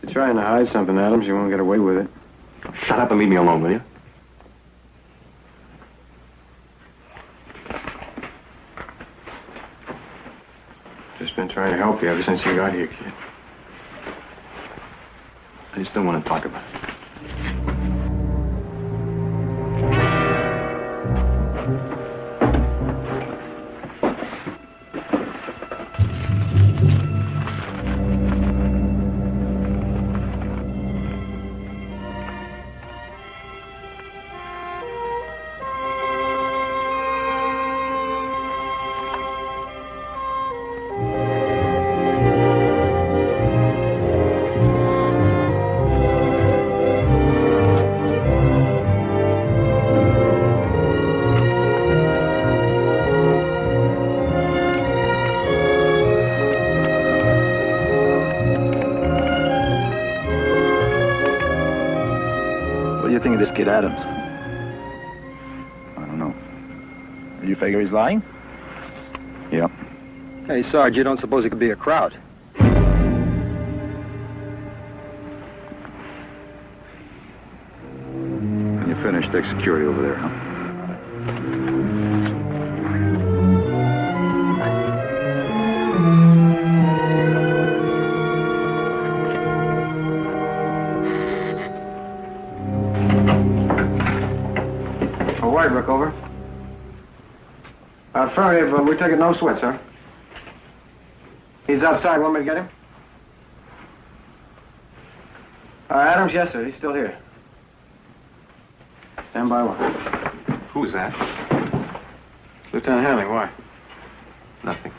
You're trying to hide something, Adams. You won't get away with it. Shut up and leave me alone, will you? Just been trying to help you ever since you got here, kid. I just don't want to talk about it. What do you think of this kid Adams? I don't know. You figure he's lying? Yep. Hey, Sarge, you don't suppose it could be a crowd? When you finish, take security over there, huh? All right, Rickover. Affirmative, we take it no sweat, sir. He's outside. Want me to get him? Adams, yes, sir. He's still here. Stand by one. Who is that? Lieutenant Hanley, why? Nothing.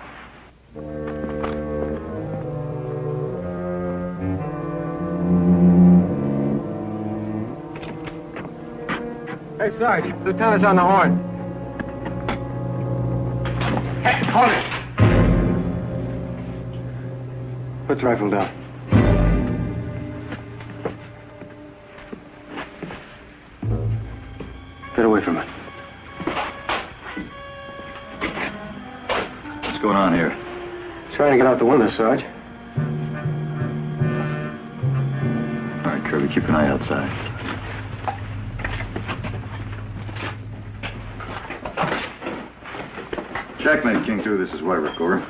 Hey, Sarge. Lieutenant's on the horn. Hey, hold it! Put the rifle down. Get away from it. What's going on here? Trying to get out the window, Sarge. All right, Kirby, keep an eye outside. Checkmate, King 2, this is White Rickover.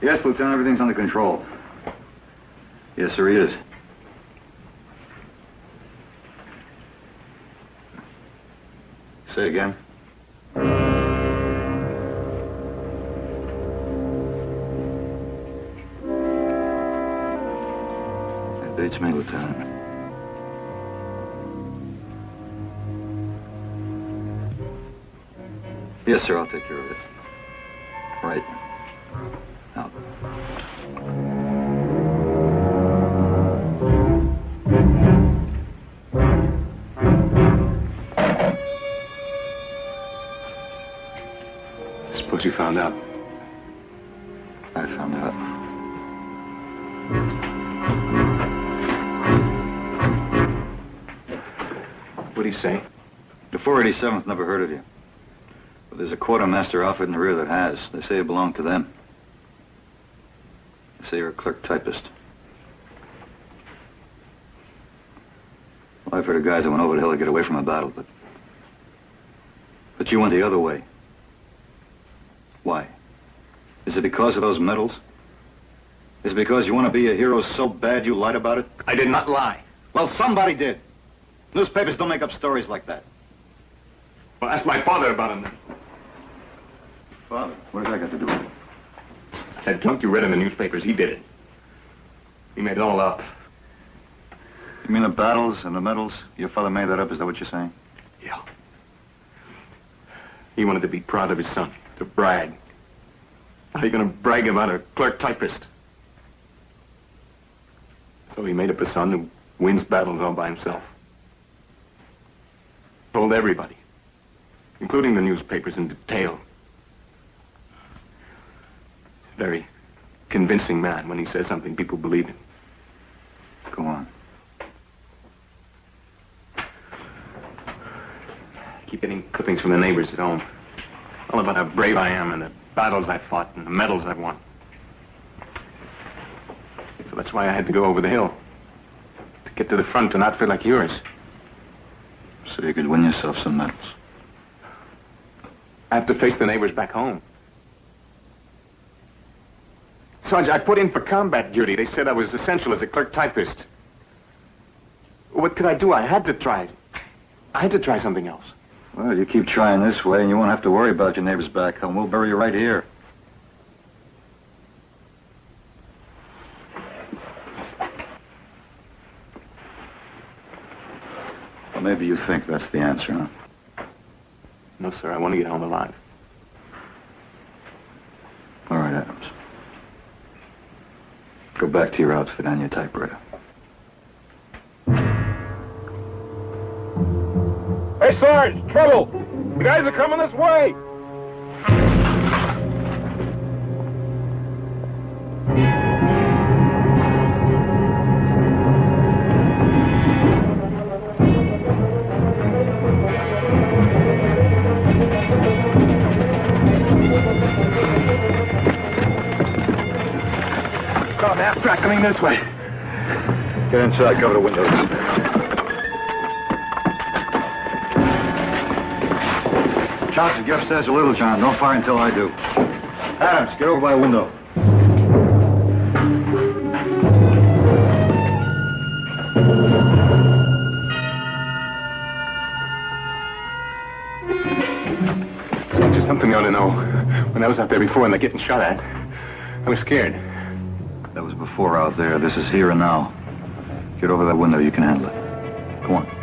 Yes, Lieutenant, everything's under control. Yes, sir, he is. Say again. That beats me, Lieutenant. Yes, sir, I'll take care of it. Right. Out. Suppose you found out. I found out. What'd he say? The 487th never heard of you. But there's a quartermaster outfit in the rear that has. They say you belong to them. They say you're a clerk typist. Well, I've heard of guys that went over the hill to get away from a battle, but you went the other way. Why? Is it because of those medals? Is it because you want to be a hero so bad you lied about it? I did not lie. Well, somebody did. Newspapers don't make up stories like that. Well, ask my father about him then. Father? What has that got to do with it? That junk you read in the newspapers, he did it. He made it all up. You mean the battles and the medals? Your father made that up, is that what you're saying? Yeah. He wanted to be proud of his son, to brag. How are you going to brag about a clerk typist? So he made up a son who wins battles all by himself. Told everybody, including the newspapers in detail. He's a very convincing man. When he says something, people believe it. Go on. Keep getting clippings from the neighbors at home. All about how brave I am and the battles I fought and the medals I've won. So that's why I had to go over the hill. To get to the front to an outfit like yours. So you could win yourself some medals. I have to face the neighbors back home. Sarge, I put in for combat duty. They said I was essential as a clerk typist. What could I do? I had to try. I had to try something else. Well, you keep trying this way and you won't have to worry about your neighbors back home. We'll bury you right here. Well, maybe you think that's the answer, huh? No, sir. I want to get home alive. All right, Adams. Go back to your outfit on your typewriter. Hey, Sarge, trouble! The guys are coming this way! Oh, the half track coming this way. Get inside, cover the windows. Johnson, get upstairs to Little John. Don't fire until I do. Adams, get over by the window. Just something you ought to know. When I was out there before and they're getting shot at, I was scared. That was before out there. This is here and now. Get over that window. You can handle it. Come on.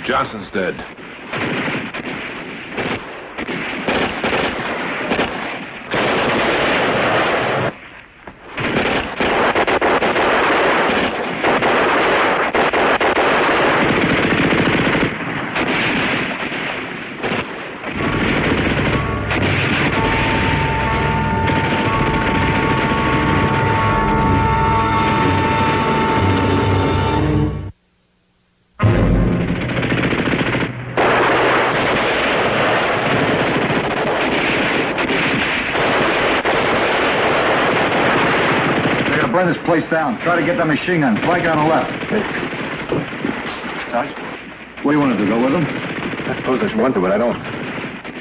Johnson's dead. burn this place down. Try to get that machine gun. Flank on the left. Sarge? What do you want to do? Go with them? I suppose I should want to, but I don't.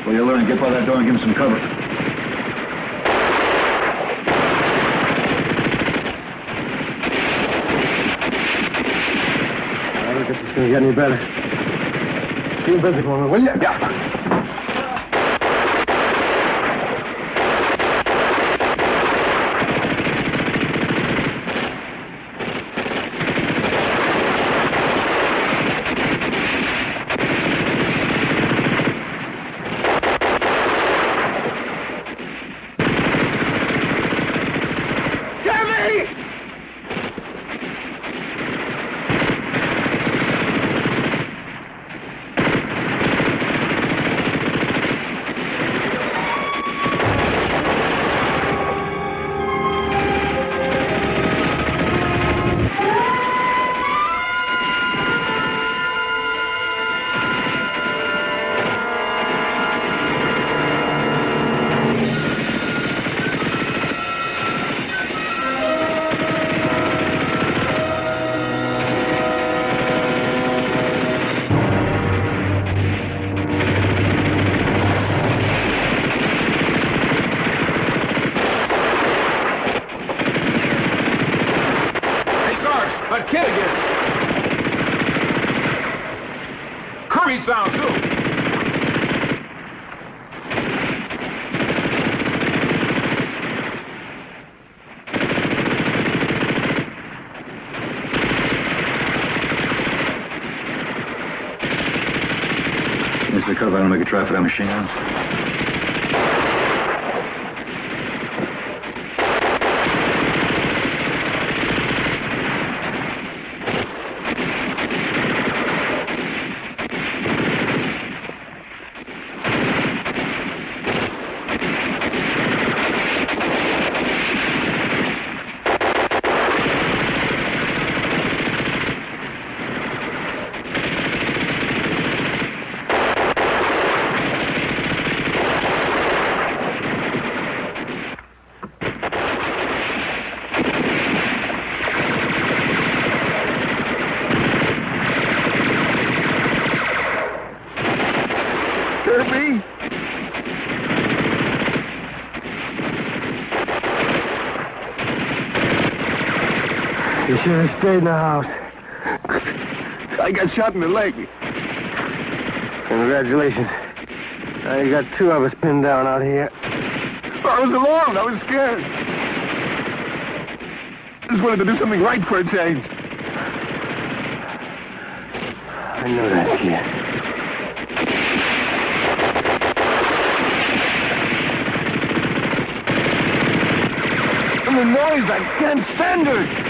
Well, you learn to get by that door and give him some cover. I don't guess it's gonna get any better. Be busy for me, will you? Yeah. That kid again. Curry sound, too. Mr. Cover, I don't make a try for that machine gun. You should have stayed in the house. I got shot in the leg. Congratulations. Now you got two of us pinned down out here. I was alone. I was scared. Just wanted to do something right for a change. I know that, kid. And the noise, I can't stand it.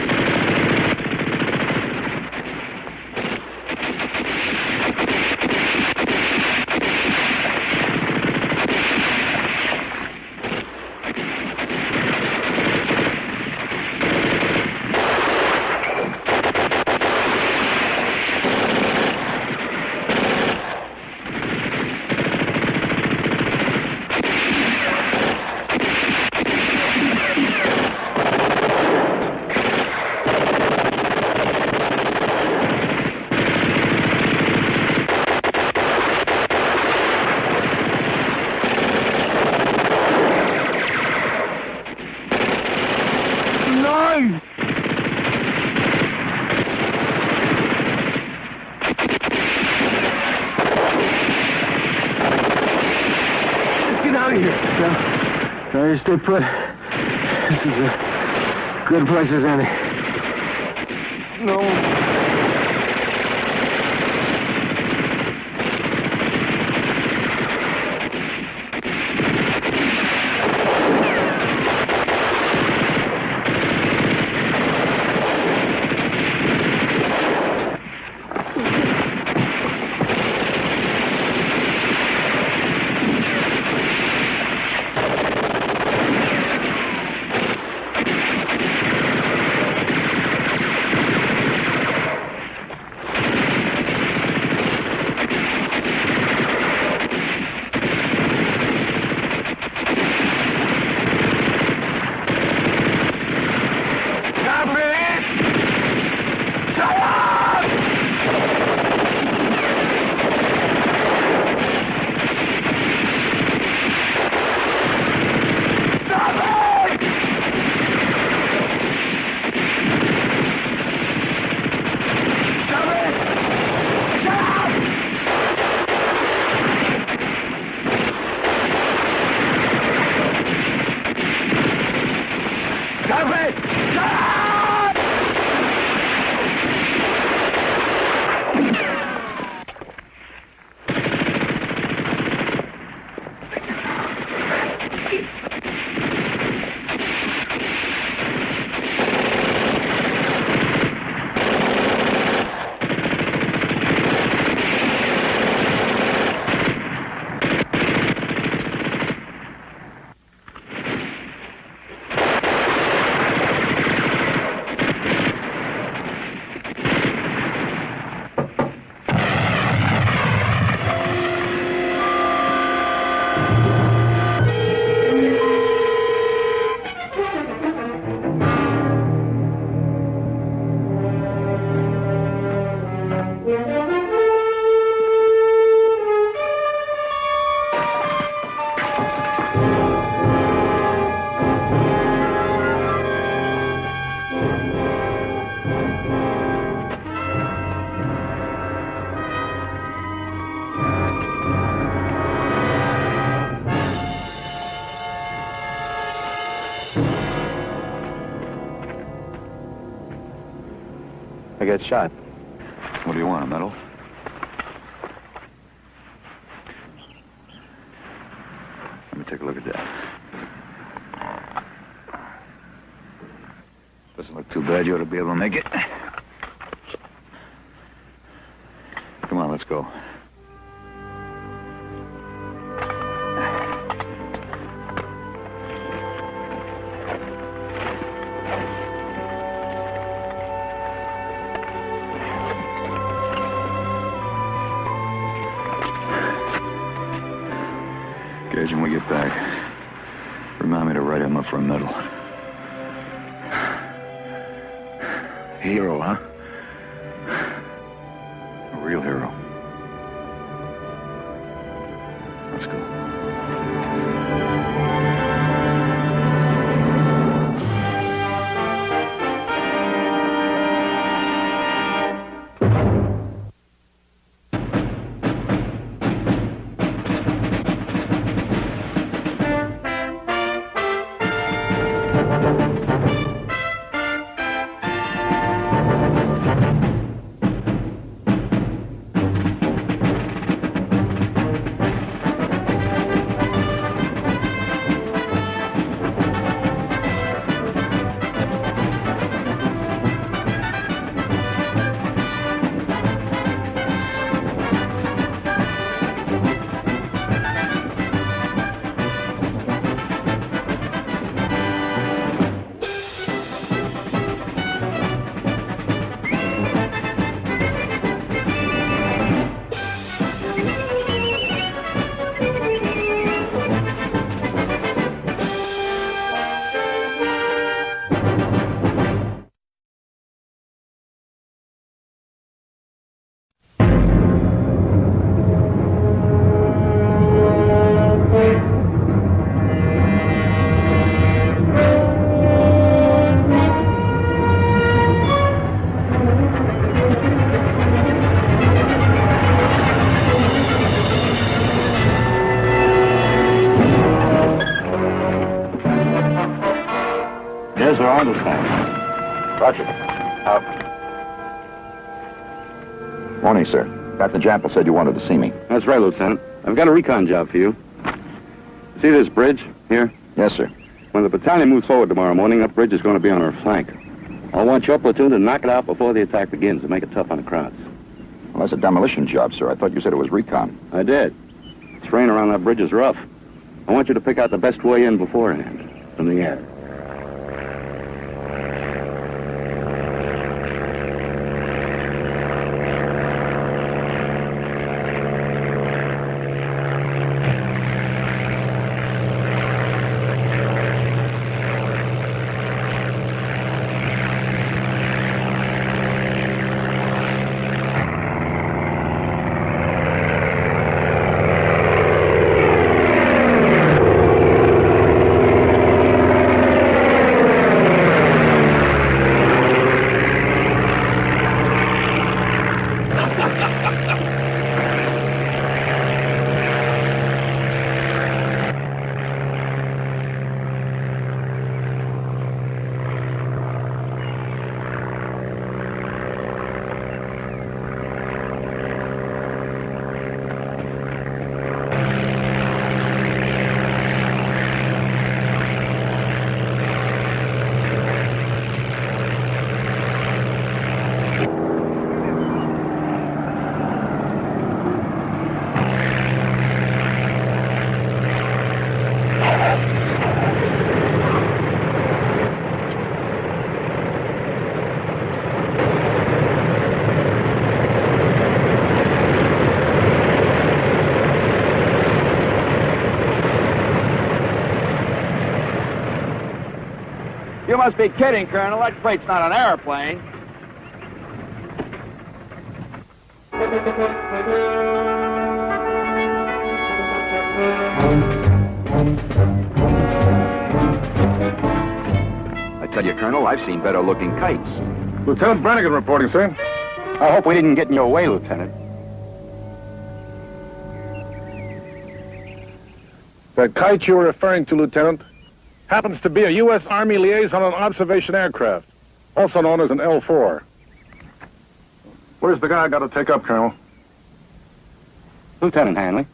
Now you stay put. This is a good place as any. No. I got shot. What do you want, a medal? Let me take a look at that. Doesn't look too bad. You ought to be able to make it. Come on, let's go. Gage, when we get back, remind me to write him up for a medal. Hero, huh? A real hero. Let's go. Yes, sir, I understand. Roger. Out. Morning, sir. Captain Jample said you wanted to see me. That's right, Lieutenant. I've got a recon job for you. See this bridge here? Yes, sir. When the battalion moves forward tomorrow morning, that bridge is going to be on our flank. I want your platoon to knock it out before the attack begins and make it tough on the crowds. Well, that's a demolition job, sir. I thought you said it was recon. I did. Terrain around that bridge is rough. I want you to pick out the best way in beforehand, from the air. You must be kidding, Colonel. That crate's not an airplane. I tell you, Colonel, I've seen better-looking kites. Lieutenant Brannigan reporting, sir. I hope we didn't get in your way, Lieutenant. The kite you were referring to, Lieutenant, happens to be a U.S. Army liaison on observation aircraft, also known as an L-4. Where's the guy I got to take up, Colonel? Lieutenant Hanley.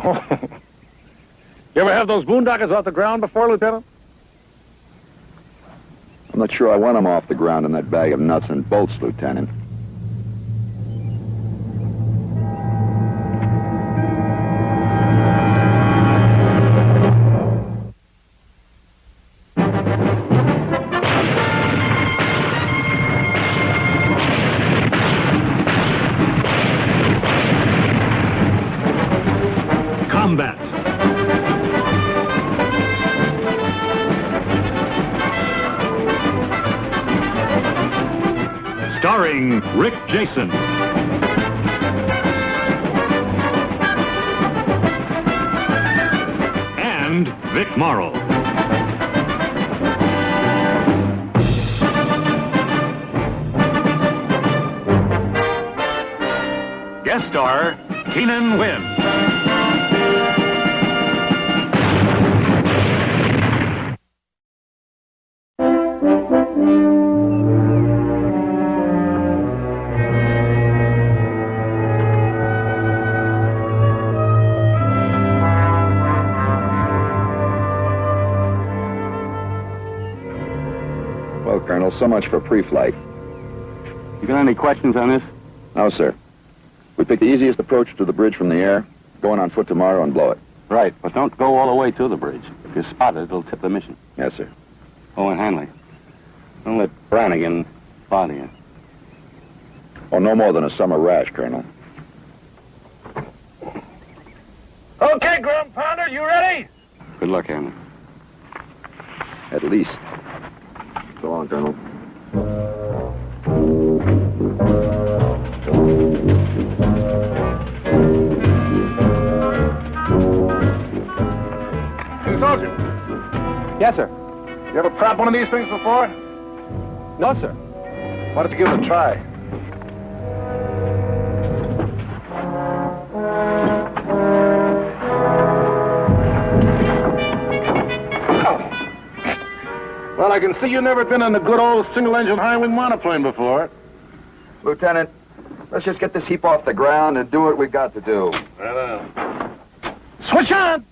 You ever have those boondockers off the ground before, Lieutenant? I'm not sure I want them off the ground in that bag of nuts and bolts, Lieutenant. Combat. Starring Rick Jason. And Vic Morrow. Guest star Keenan Wynn. Well, Colonel, so much for pre-flight. You got any questions on this? No, sir. We pick the easiest approach to the bridge from the air, going on foot tomorrow and blow it. Right, but don't go all the way to the bridge. If you're spotted, it'll tip the mission. Yes, sir. Oh, and Hanley, don't let Brannigan bother you. Oh, no more than a summer rash, Colonel. Okay, ground pounder, you ready? Good luck, Hanley. At least. So long, Colonel. Hey, Sergeant. Yes, sir. You ever prop one of these things before? No, sir. Why don't you give it a try? Well, I can see you've never been in a good old single-engine high-wing monoplane before. Lieutenant, let's just get this heap off the ground and do what we got to do. Switch on!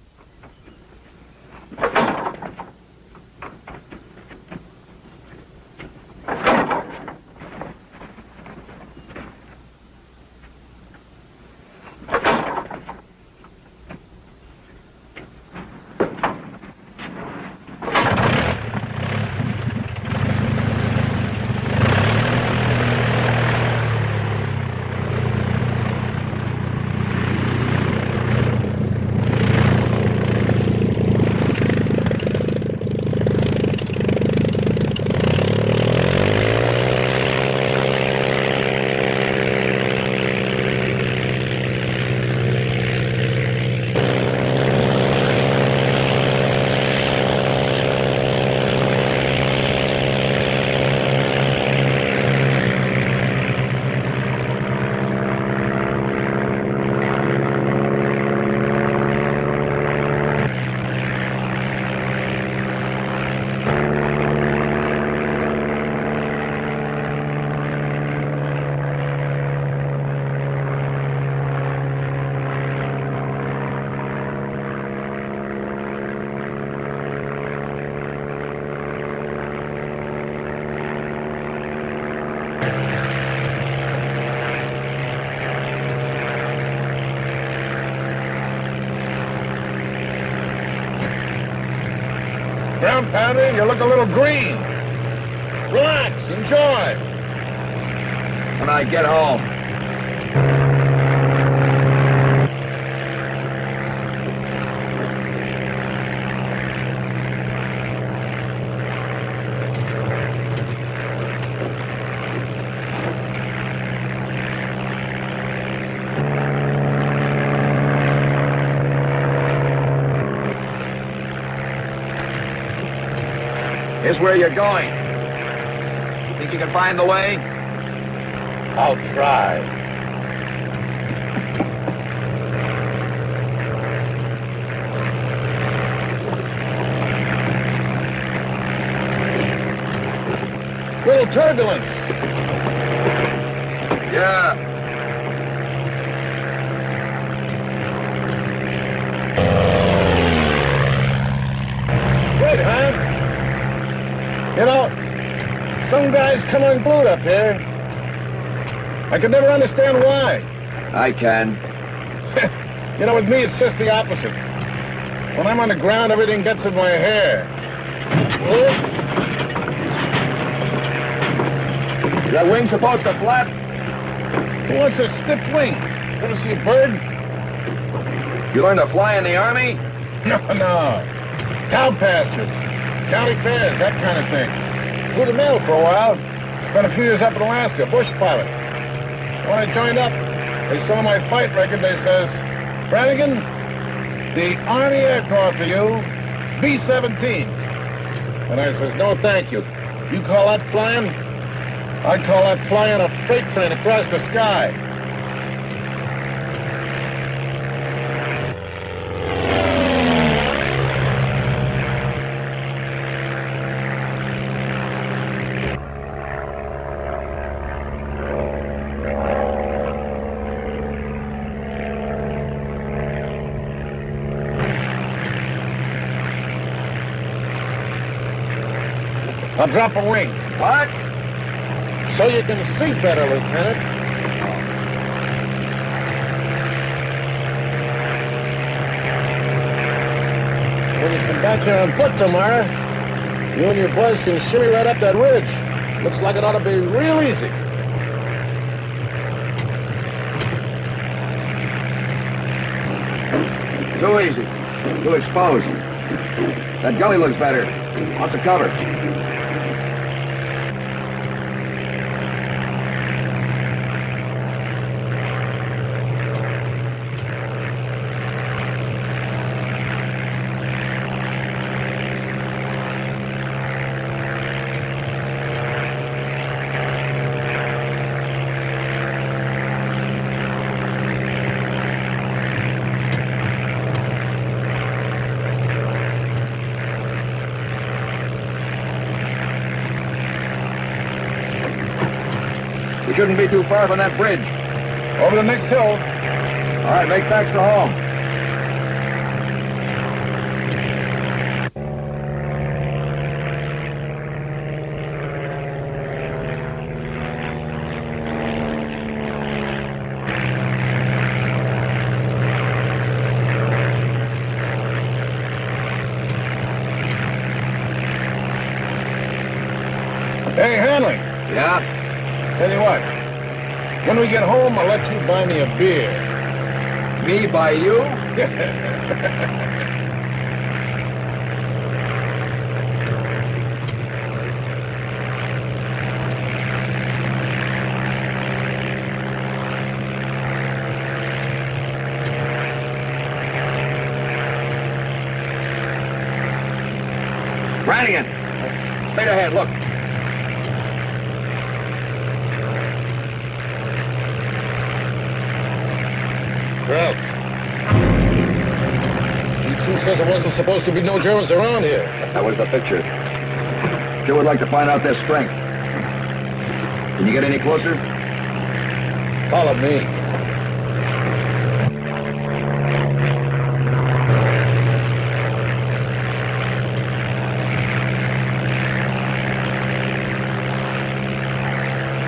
Ground pounder, you look a little green. Relax, enjoy. When I get home. Here's where you're going. Think you can find the way? I'll try. Little turbulence. Yeah. Good, huh? You know, some guys come unglued up here. I can never understand why. I can. You know, with me, it's just the opposite. When I'm on the ground, everything gets in my hair. Is that wing supposed to flap? Who wants a stiff wing? Ever see a bird? You learned to fly in the Army? No. Cow pastures, county fairs, that kind of thing. Flew the mail for a while. Spent a few years up in Alaska, bush pilot. When I joined up, they saw my flight record. They says, Brannigan, the Army aircraft for you, B-17s. And I says, no, thank you. You call that flying? I call that flying a freight train across the sky. I'll drop a wing. What? So you can see better, Lieutenant. When you come back here on foot tomorrow, you and your boys can shimmy right up that ridge. Looks like it ought to be real easy. Too easy. Too exposed. That gully looks better. Lots of cover. We shouldn't be too far from that bridge. Over the next hill. All right, make thanks for home. Hey, Hanley. Yeah? Tell you what. When we get home, I'll let you buy me a beer. Me by you? Brannigan! Straight ahead, look. Crouch. G2 says there wasn't supposed to be no Germans around here. That was the picture. Sure would like to find out their strength. Can you get any closer? Follow me.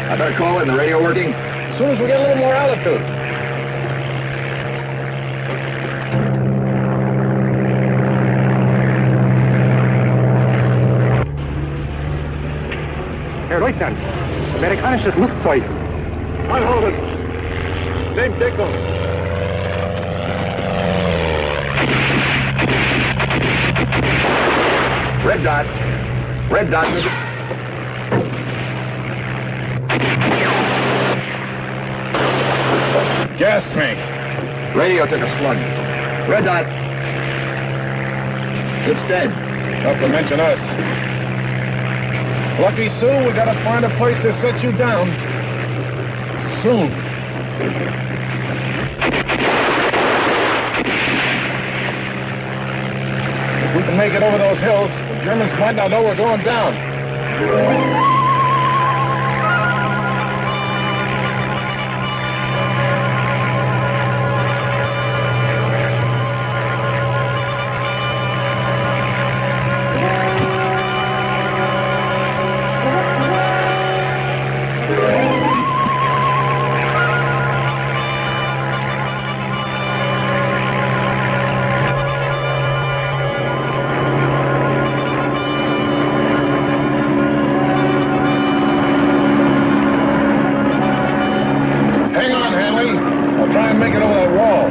I better call it in the radio working? As soon as we get a little more altitude. Herr Leutnant, amerikanisches Flugzeug. Anhalten! Nehmt Deckung! Red dot. Red dot. Gas tank. Radio took a slug. Red dot. It's dead. Not to mention us. Lucky Sue, we gotta find a place to set you down. Soon. If we can make it over those hills, the Germans might not know we're going down. Hang on, Hanley. I'll try and make it over that wall.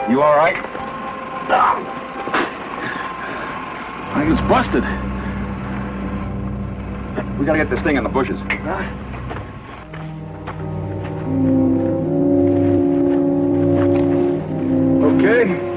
You all right? I think it's busted. We gotta get this thing in the bushes. Okay.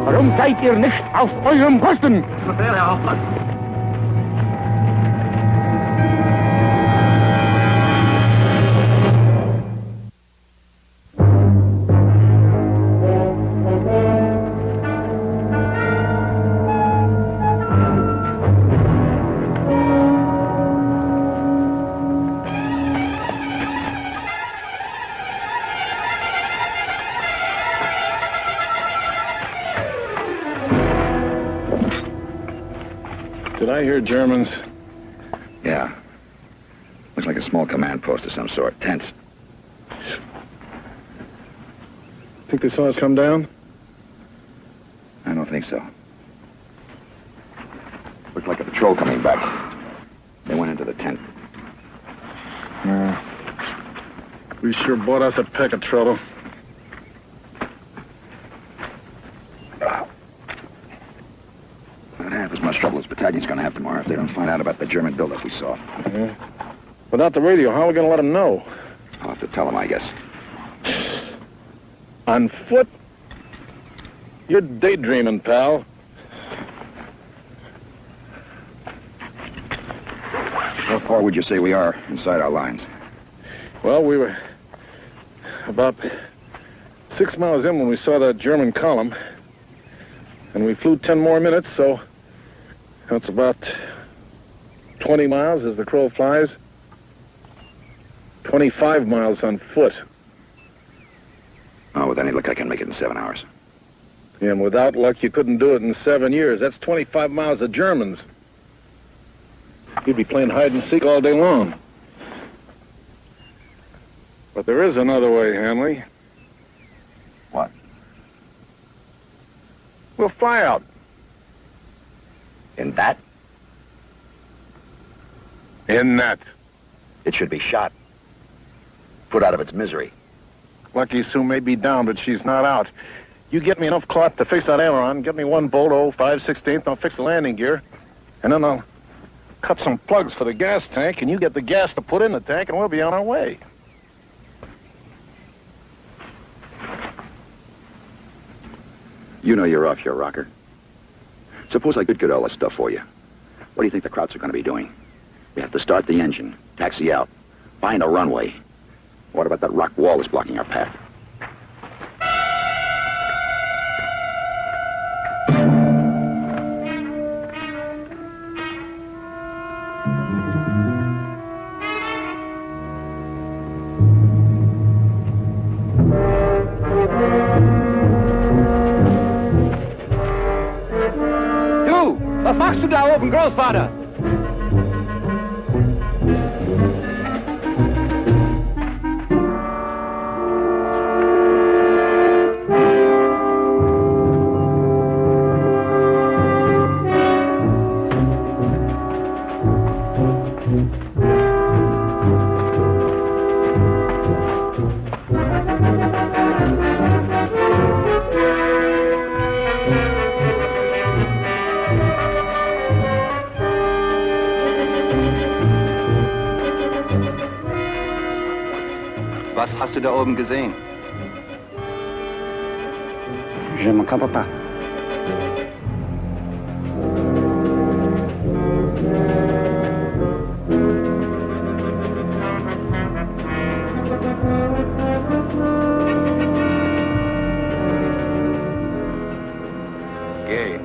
Warum seid ihr nicht auf eurem Posten? Did I hear Germans? Yeah. Looks like a small command post of some sort. Tents. Think they saw us come down? I don't think so. Looked like a patrol coming back. They went into the tent. We sure bought us a peck of trouble. Not half as much trouble as battalion's gonna have tomorrow if they don't find out about the German buildup we saw. Yeah. Without the radio, how are we gonna let them know? I'll have to tell them, I guess. On foot? You're daydreaming, pal. How far would you say we are inside our lines? Well, we were about 6 miles in when we saw that German column. And we flew 10 more minutes, so that's about 20 miles as the crow flies. 25 miles on foot. Oh, with any luck, I can make it in 7 hours. And without luck, you couldn't do it in 7 years. That's 25 miles of Germans. You'd be playing hide and seek all day long. But there is another way, Hanley. What? We'll fly out. In that? In that. It should be shot. Put out of its misery. Lucky Sue may be down, but she's not out. You get me enough cloth to fix that aileron, get me one bolt, 5/16, I'll fix the landing gear, and then I'll cut some plugs for the gas tank, and you get the gas to put in the tank, and we'll be on our way. You know you're off your rocker. Suppose I could get all that stuff for you. What do you think the Krauts are going to be doing? We have to start the engine, taxi out, find a runway. What about that rock wall that's blocking our path? Du, was machst du da oben, Großvater? Was hast du da oben gesehen? Je ne comprends pas. Geh.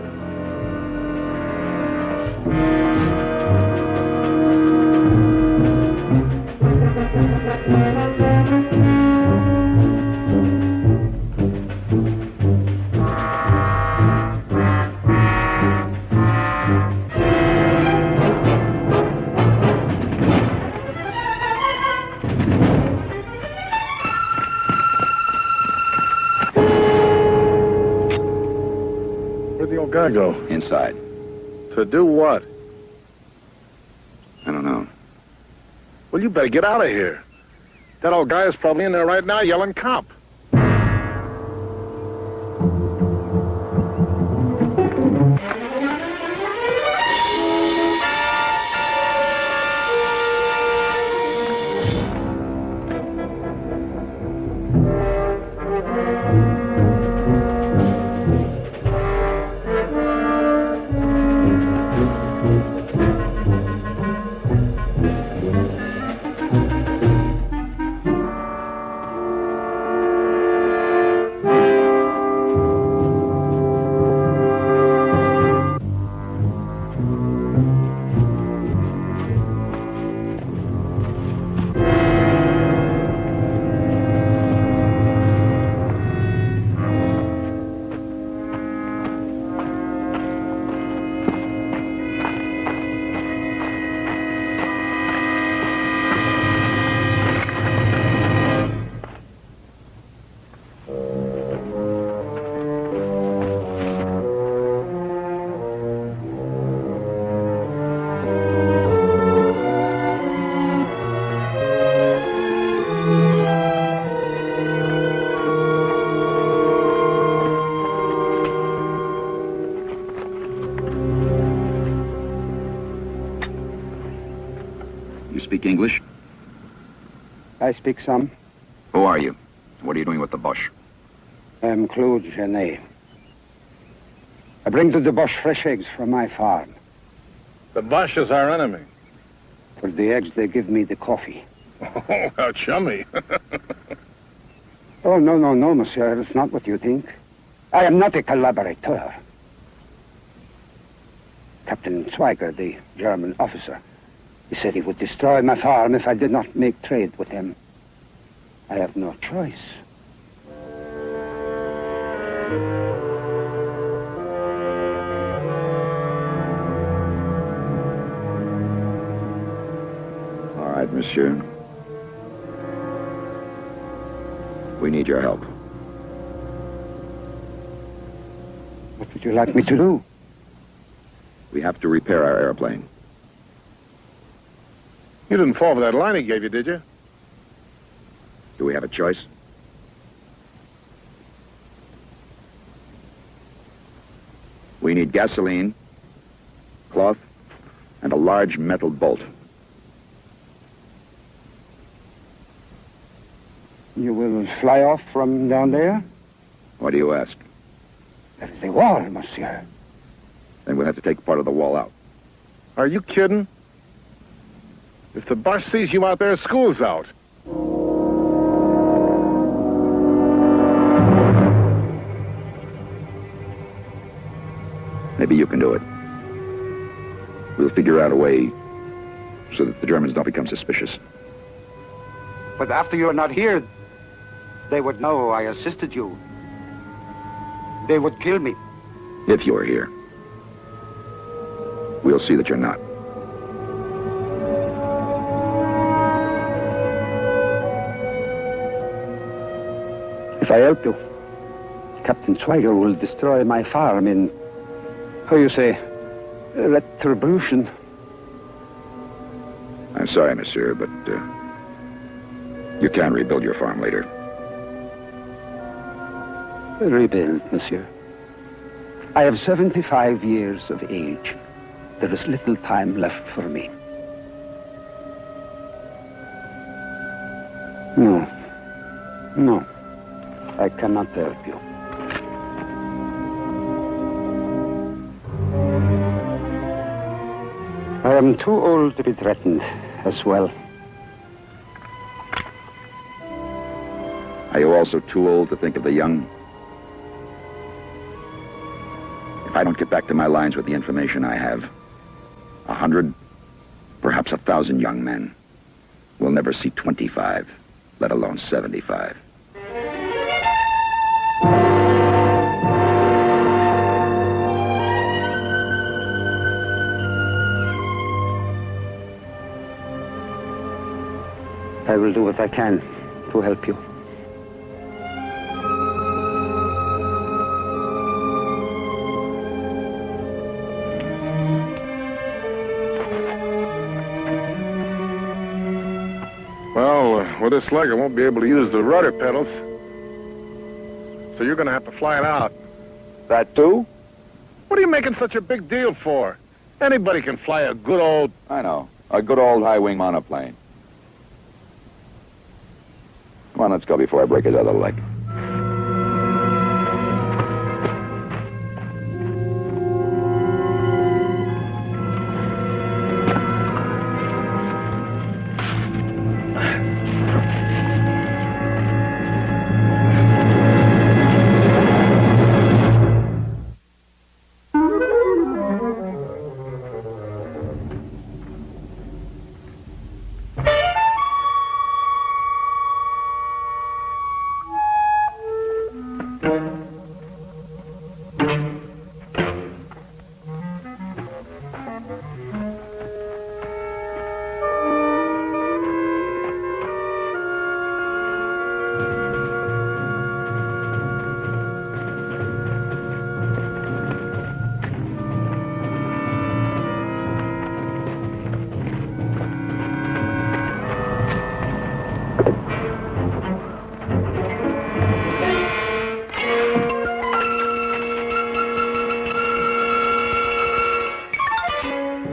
Where'd the old guy go? Inside. To do what? I don't know. Well, you better get out of here. That old guy is probably in there right now yelling cop. You speak English? I speak some. Who are you? What are you doing with the Boche? I'm Claude Genet. I bring to the Boche fresh eggs from my farm. The Boche is our enemy. For the eggs, they give me the coffee. Oh, how chummy. Oh, no, monsieur. It's not what you think. I am not a collaborateur. Captain Schweiger, the German officer, he said he would destroy my farm if I did not make trade with him. I have no choice. right, monsieur. We need your help. What would you like me to do? We have to repair our airplane. You didn't fall for that line he gave you, did you? Do we have a choice? We need gasoline, cloth, and a large metal bolt. You will fly off from down there? Why do you ask? There is a wall, monsieur. Then we'll have to take part of the wall out. Are you kidding? If the boss sees you out there, school's out. Maybe you can do it. We'll figure out a way so that the Germans don't become suspicious. But after you're not here, they would know I assisted you. They would kill me. If you're here, we'll see that you're not. If I help you, Captain Schweiger will destroy my farm in, how you say, retribution. I'm sorry, monsieur, but you can rebuild your farm later. Rebuild, monsieur. I have 75 years of age. There is little time left for me. No. No. I cannot help you. I am too old to be threatened as well. Are you also too old to think of the young? If I don't get back to my lines with the information I have, 100, perhaps 1,000 young men will never see 25, let alone 75. I will do what I can to help you. Well, with this leg, I won't be able to use the rudder pedals. So you're going to have to fly it out. That too? What are you making such a big deal for? Anybody can fly a good old... I know. A good old high-wing monoplane. Come on, let's go before I break his other leg.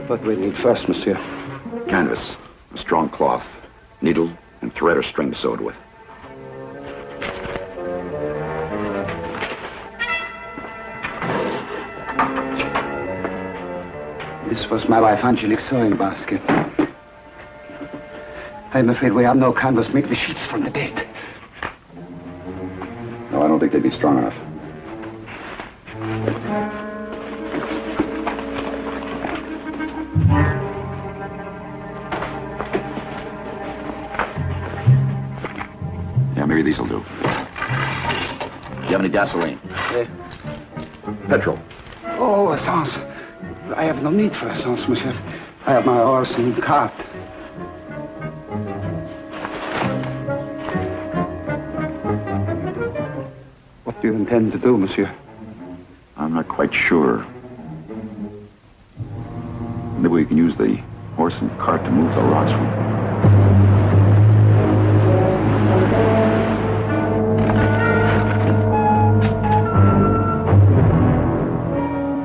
What do we need first, monsieur? Canvas, a strong cloth, needle, and thread or string to sew it with. This was my wife Angelique's sewing basket. I'm afraid we have no canvas. Make the sheets from the bed. No, I don't think they'd be strong enough. Yeah, maybe these'll do. You have any gasoline? Petrol. Oh, essence. I have no need for essence, monsieur. I have my horse and cart. do you intend to do, monsieur? I'm not quite sure. Maybe we can use the horse and cart to move the rocks from.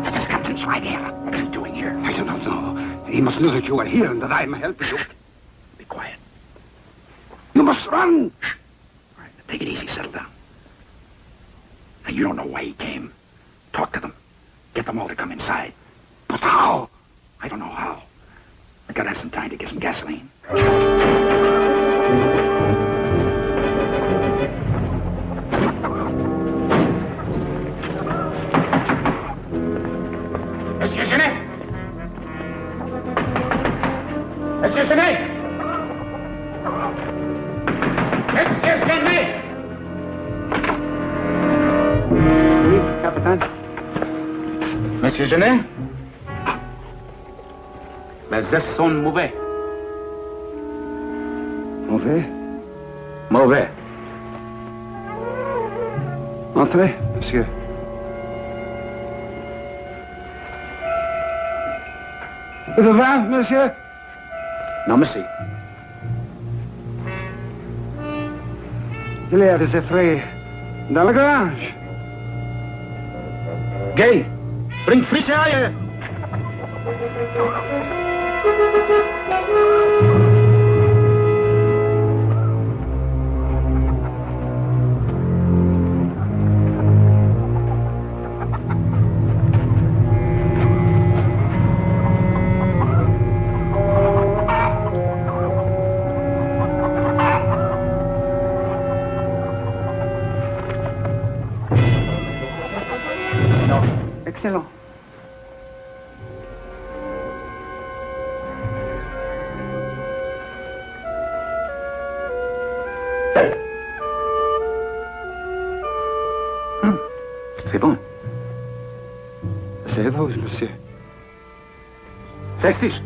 That's Captain Schweiger. What are you doing here? I do not know. He must know that you are here and that I am helping you. Be quiet. You must run! All right, take it easy, settle down. Now, you don't know why he came. Talk to them. Get them all to come inside. But how? I don't know how. I gotta have some time to get some gasoline. Monsieur Genet! Monsieur Genet! Monsieur Genet! Oui, capitaine. Monsieur Genet? Les airs sont mauvais. Mauvais? Mauvais. Entrez, monsieur. De vin, monsieur? Non, merci. Il y a des effrayés dans la grange. Geh! Bring frische Eier! Excellent. C'est bon. C'est beau, monsieur. 60.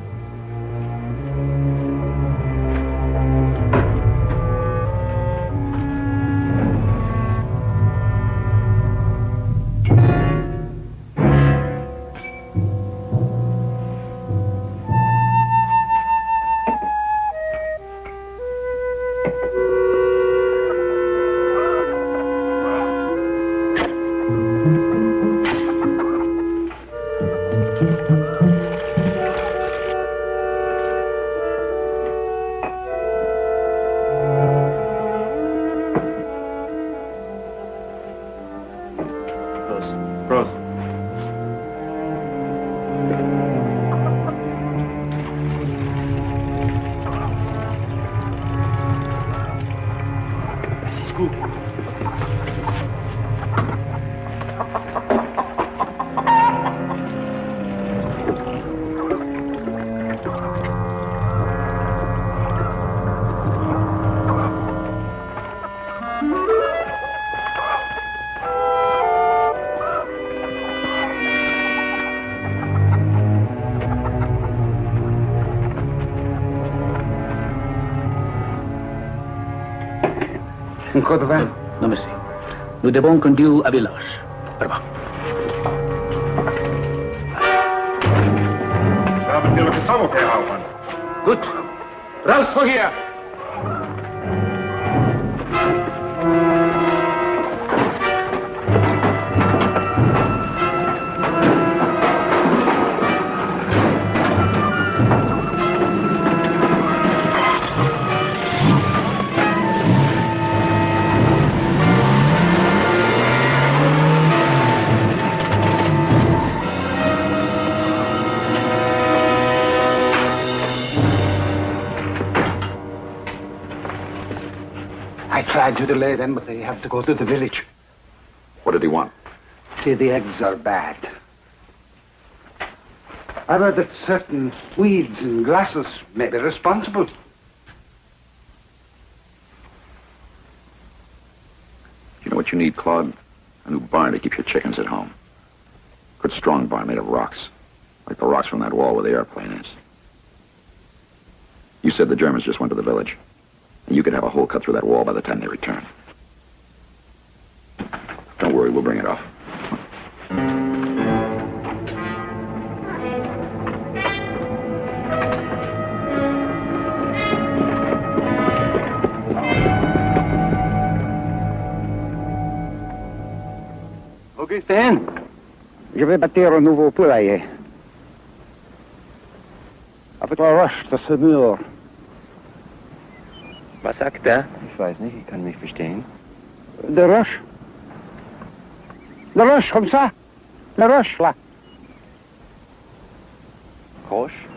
Encore de vin? Non, merci. Nous devons conduire à village. Pardon. We hebben natuurlijk een sammelkeer houden. Goed. Raus voor hier. I tried to delay them, but they have to go to the village. What did he want? See, the eggs are bad. I heard that certain weeds and grasses may be responsible. You know what you need, Claude? A new barn to keep your chickens at home. Good strong barn made of rocks. Like the rocks from that wall where the airplane is. You said the Germans just went to the village. And you could have a hole cut through that wall by the time they return. Don't worry, we'll bring it off. Augustin, je vais bâtir un nouveau poulailler. Avec la roche de ce mur. Was sagt er? Ich weiß nicht, ich kann mich verstehen. De roche. De roche, comme ça. La roche, là. Roche?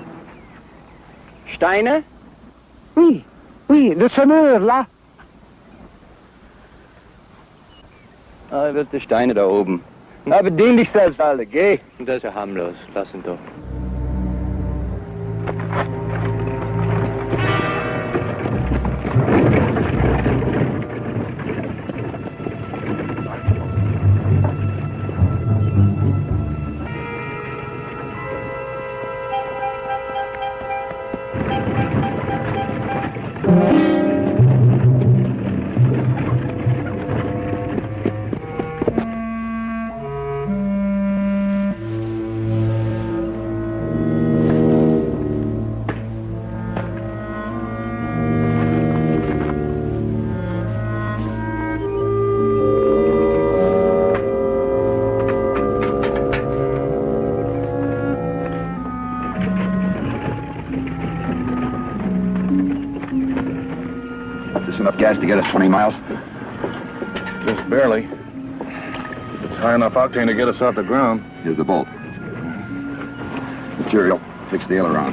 Steine? Oui, oui, de ce mur, là. Ah, er wird die Steine da oben. Na, bedien dich selbst alle, geh. Das ist ja harmlos, lass ihn doch. Enough gas to get us 20 miles? Just barely. It's high enough octane to get us off the ground. Here's the bolt. Material. Fix the aileron.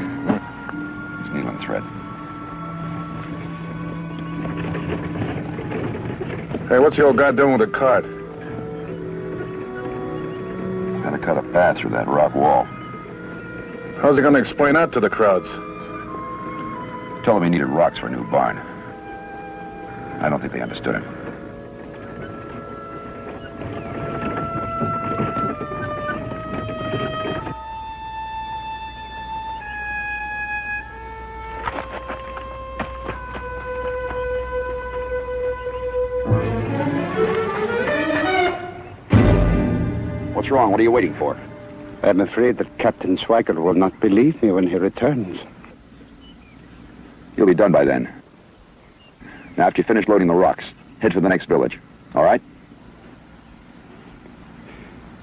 Just needle and thread. Hey, what's the old guy doing with the cart? Gotta cut a path through that rock wall. How's he gonna explain that to the crowds? Told him he needed rocks for a new barn. I don't think they understood him. What's wrong? What are you waiting for? I'm afraid that Captain Schweikert will not believe me when he returns. You'll be done by then. Now, after you finish loading the rocks, head for the next village. All right?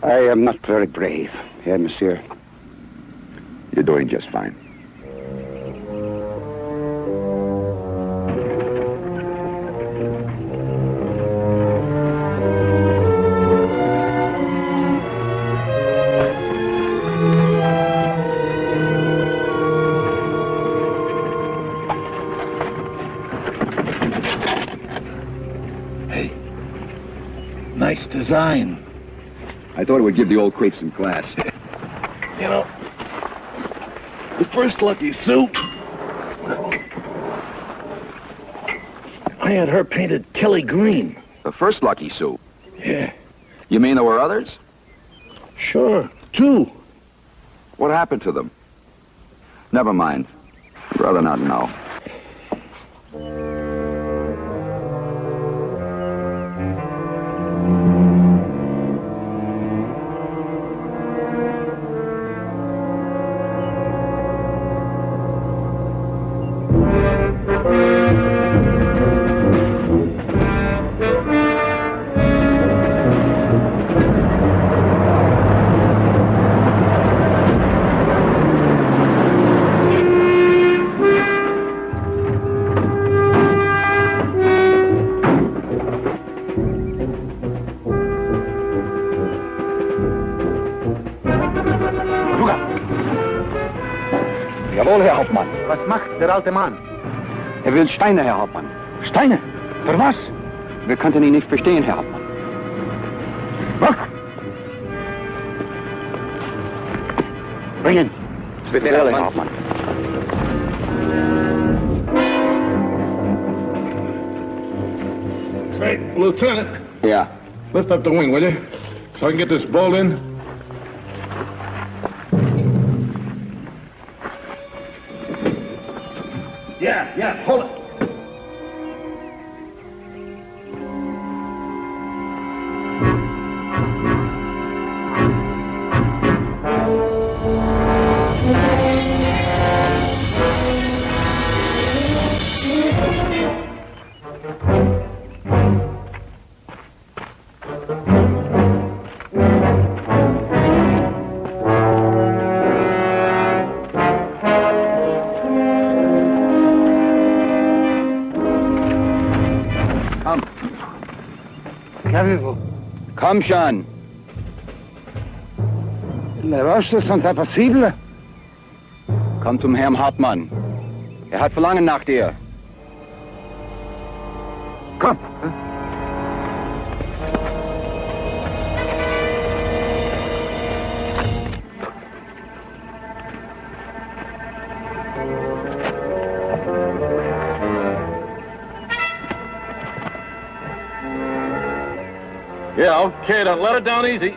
I am not very brave, monsieur. You're doing just fine. Nice design. I thought it would give the old crate some class. You know, the first Lucky Sue, I had her painted Kelly green. The first Lucky Sue? Yeah. You mean there were others? Sure, 2. What happened to them? Never mind. I'd rather not know. Jawohl, Herr Hauptmann. Was macht der alte Mann? Er will Steine, Herr Hauptmann. Steine? Für was? Wir konnten ihn nicht verstehen, Herr Hauptmann. Was? Bringen. Bitte, Herr Hauptmann. Hey, Lieutenant. Yeah. Lift up the wing, will you? So I can get this bolt in. Yeah, hold it. qu'avez-vous? Komm schon. Les roches sont impossibles. Komm zum Herrn Hartmann. Er hat Verlangen nach dir. Komm. Yeah, okay, then let it down easy.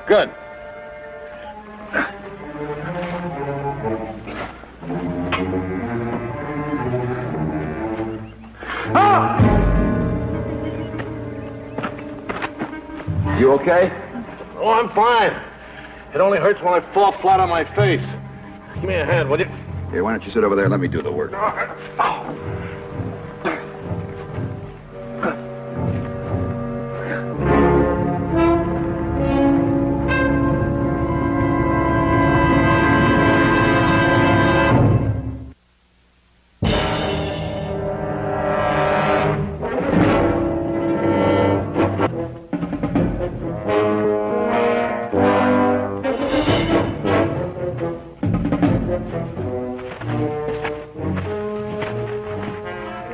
Good. You okay? Oh, I'm fine. It only hurts when I fall flat on my face. Give me a hand, will you? Here, why don't you sit over there and let me do the work?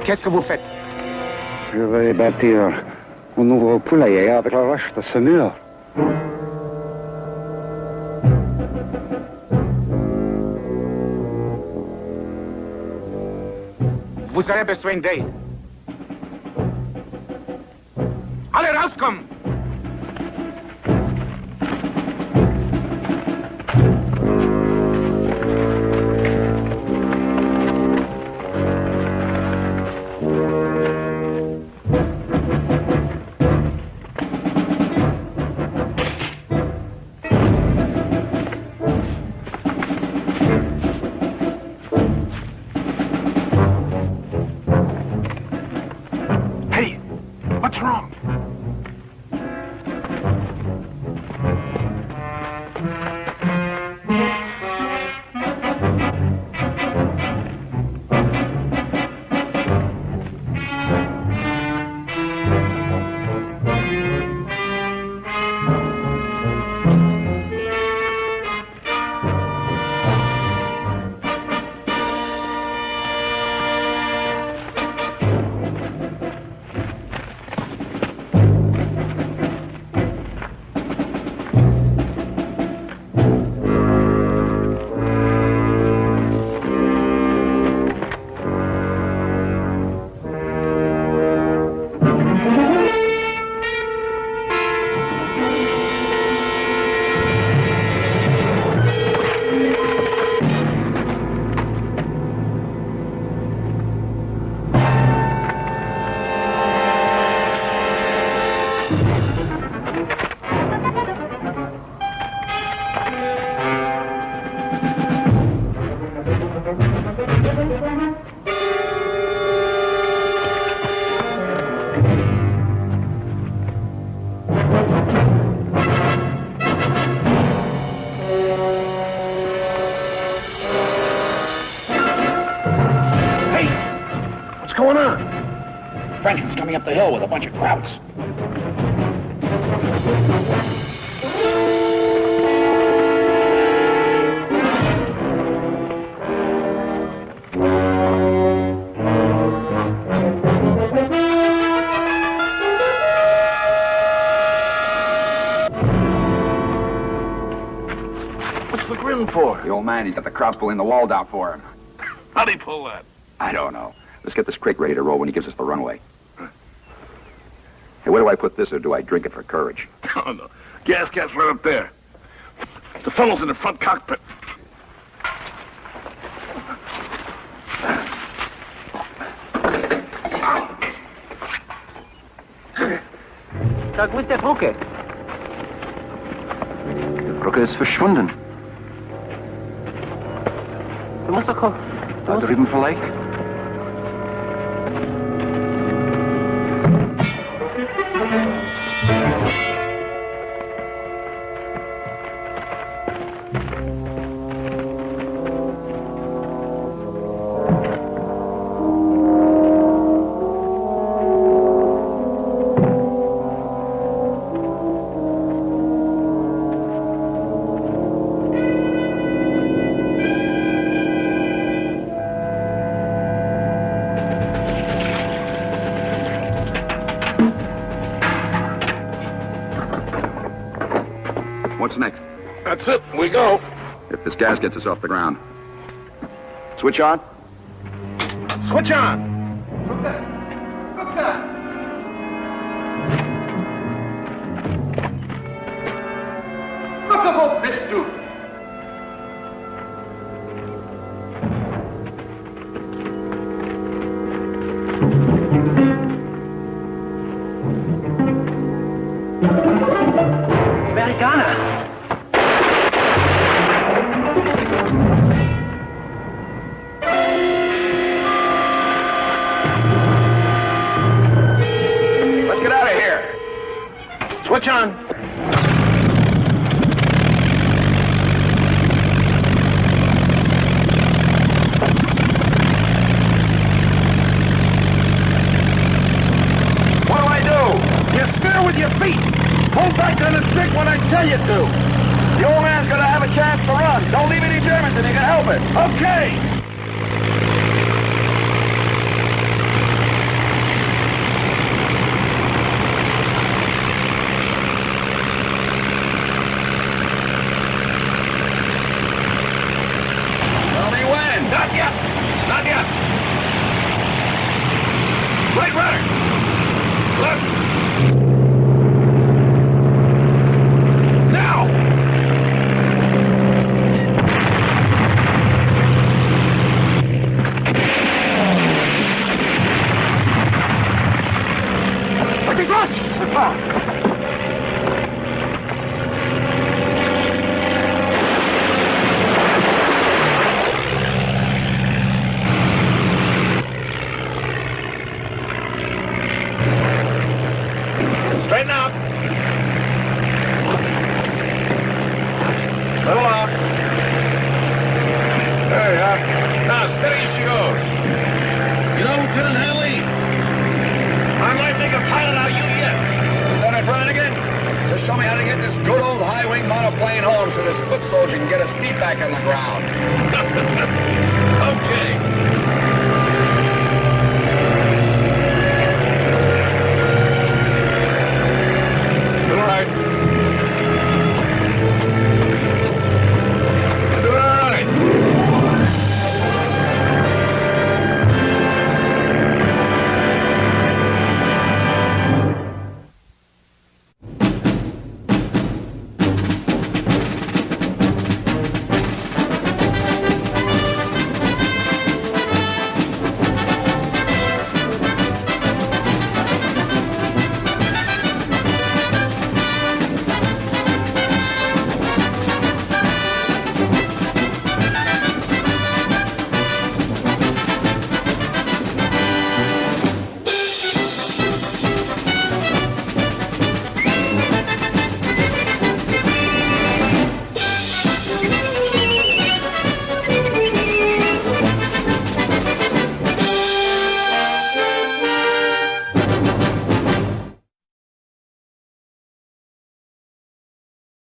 Qu'est-ce que vous faites? Je vais bâtir un nouveau poulailler avec la roche de ce mur. Vous avez besoin d'aide. Allez, rauskommen! What's wrong? What's going on? Franklin's coming up the hill with a bunch of krauts. What's the grin for? The old man, he's got the crowd pulling the wall down for him. How'd he pull that? I don't know. Let's get this crate ready to roll when he gives us the runway. Hey, where do I put this, or do I drink it for courage? Oh, no. Gas cap's right up there. The funnel's in the front cockpit. Sag, wo ist der Brücke? Die Brücke ist verschwunden. Du musst doch kommen. Da drüben vielleicht? That's it. We go. If this gas gets us off the ground. Switch on. Switch on. Look about this dude. Americana. Let's get out of here. Switch on. What do I do? You steer with your feet. Hold back on the stick when I tell you to. The old man's gonna have a chance to run. Don't leave any Germans if you can help it. Okay. Tell me when. Not yet. Not yet. Right rudder. Left. Now. What's his rush? Straighten out. Little off. There you are. Now, steady as she goes. You know, Lieutenant Hanley, I might make a pilot out of you yet. Lieutenant Brannigan, just show me how to get this good old high-wing monoplane home so this foot soldier can get his feet back on the ground.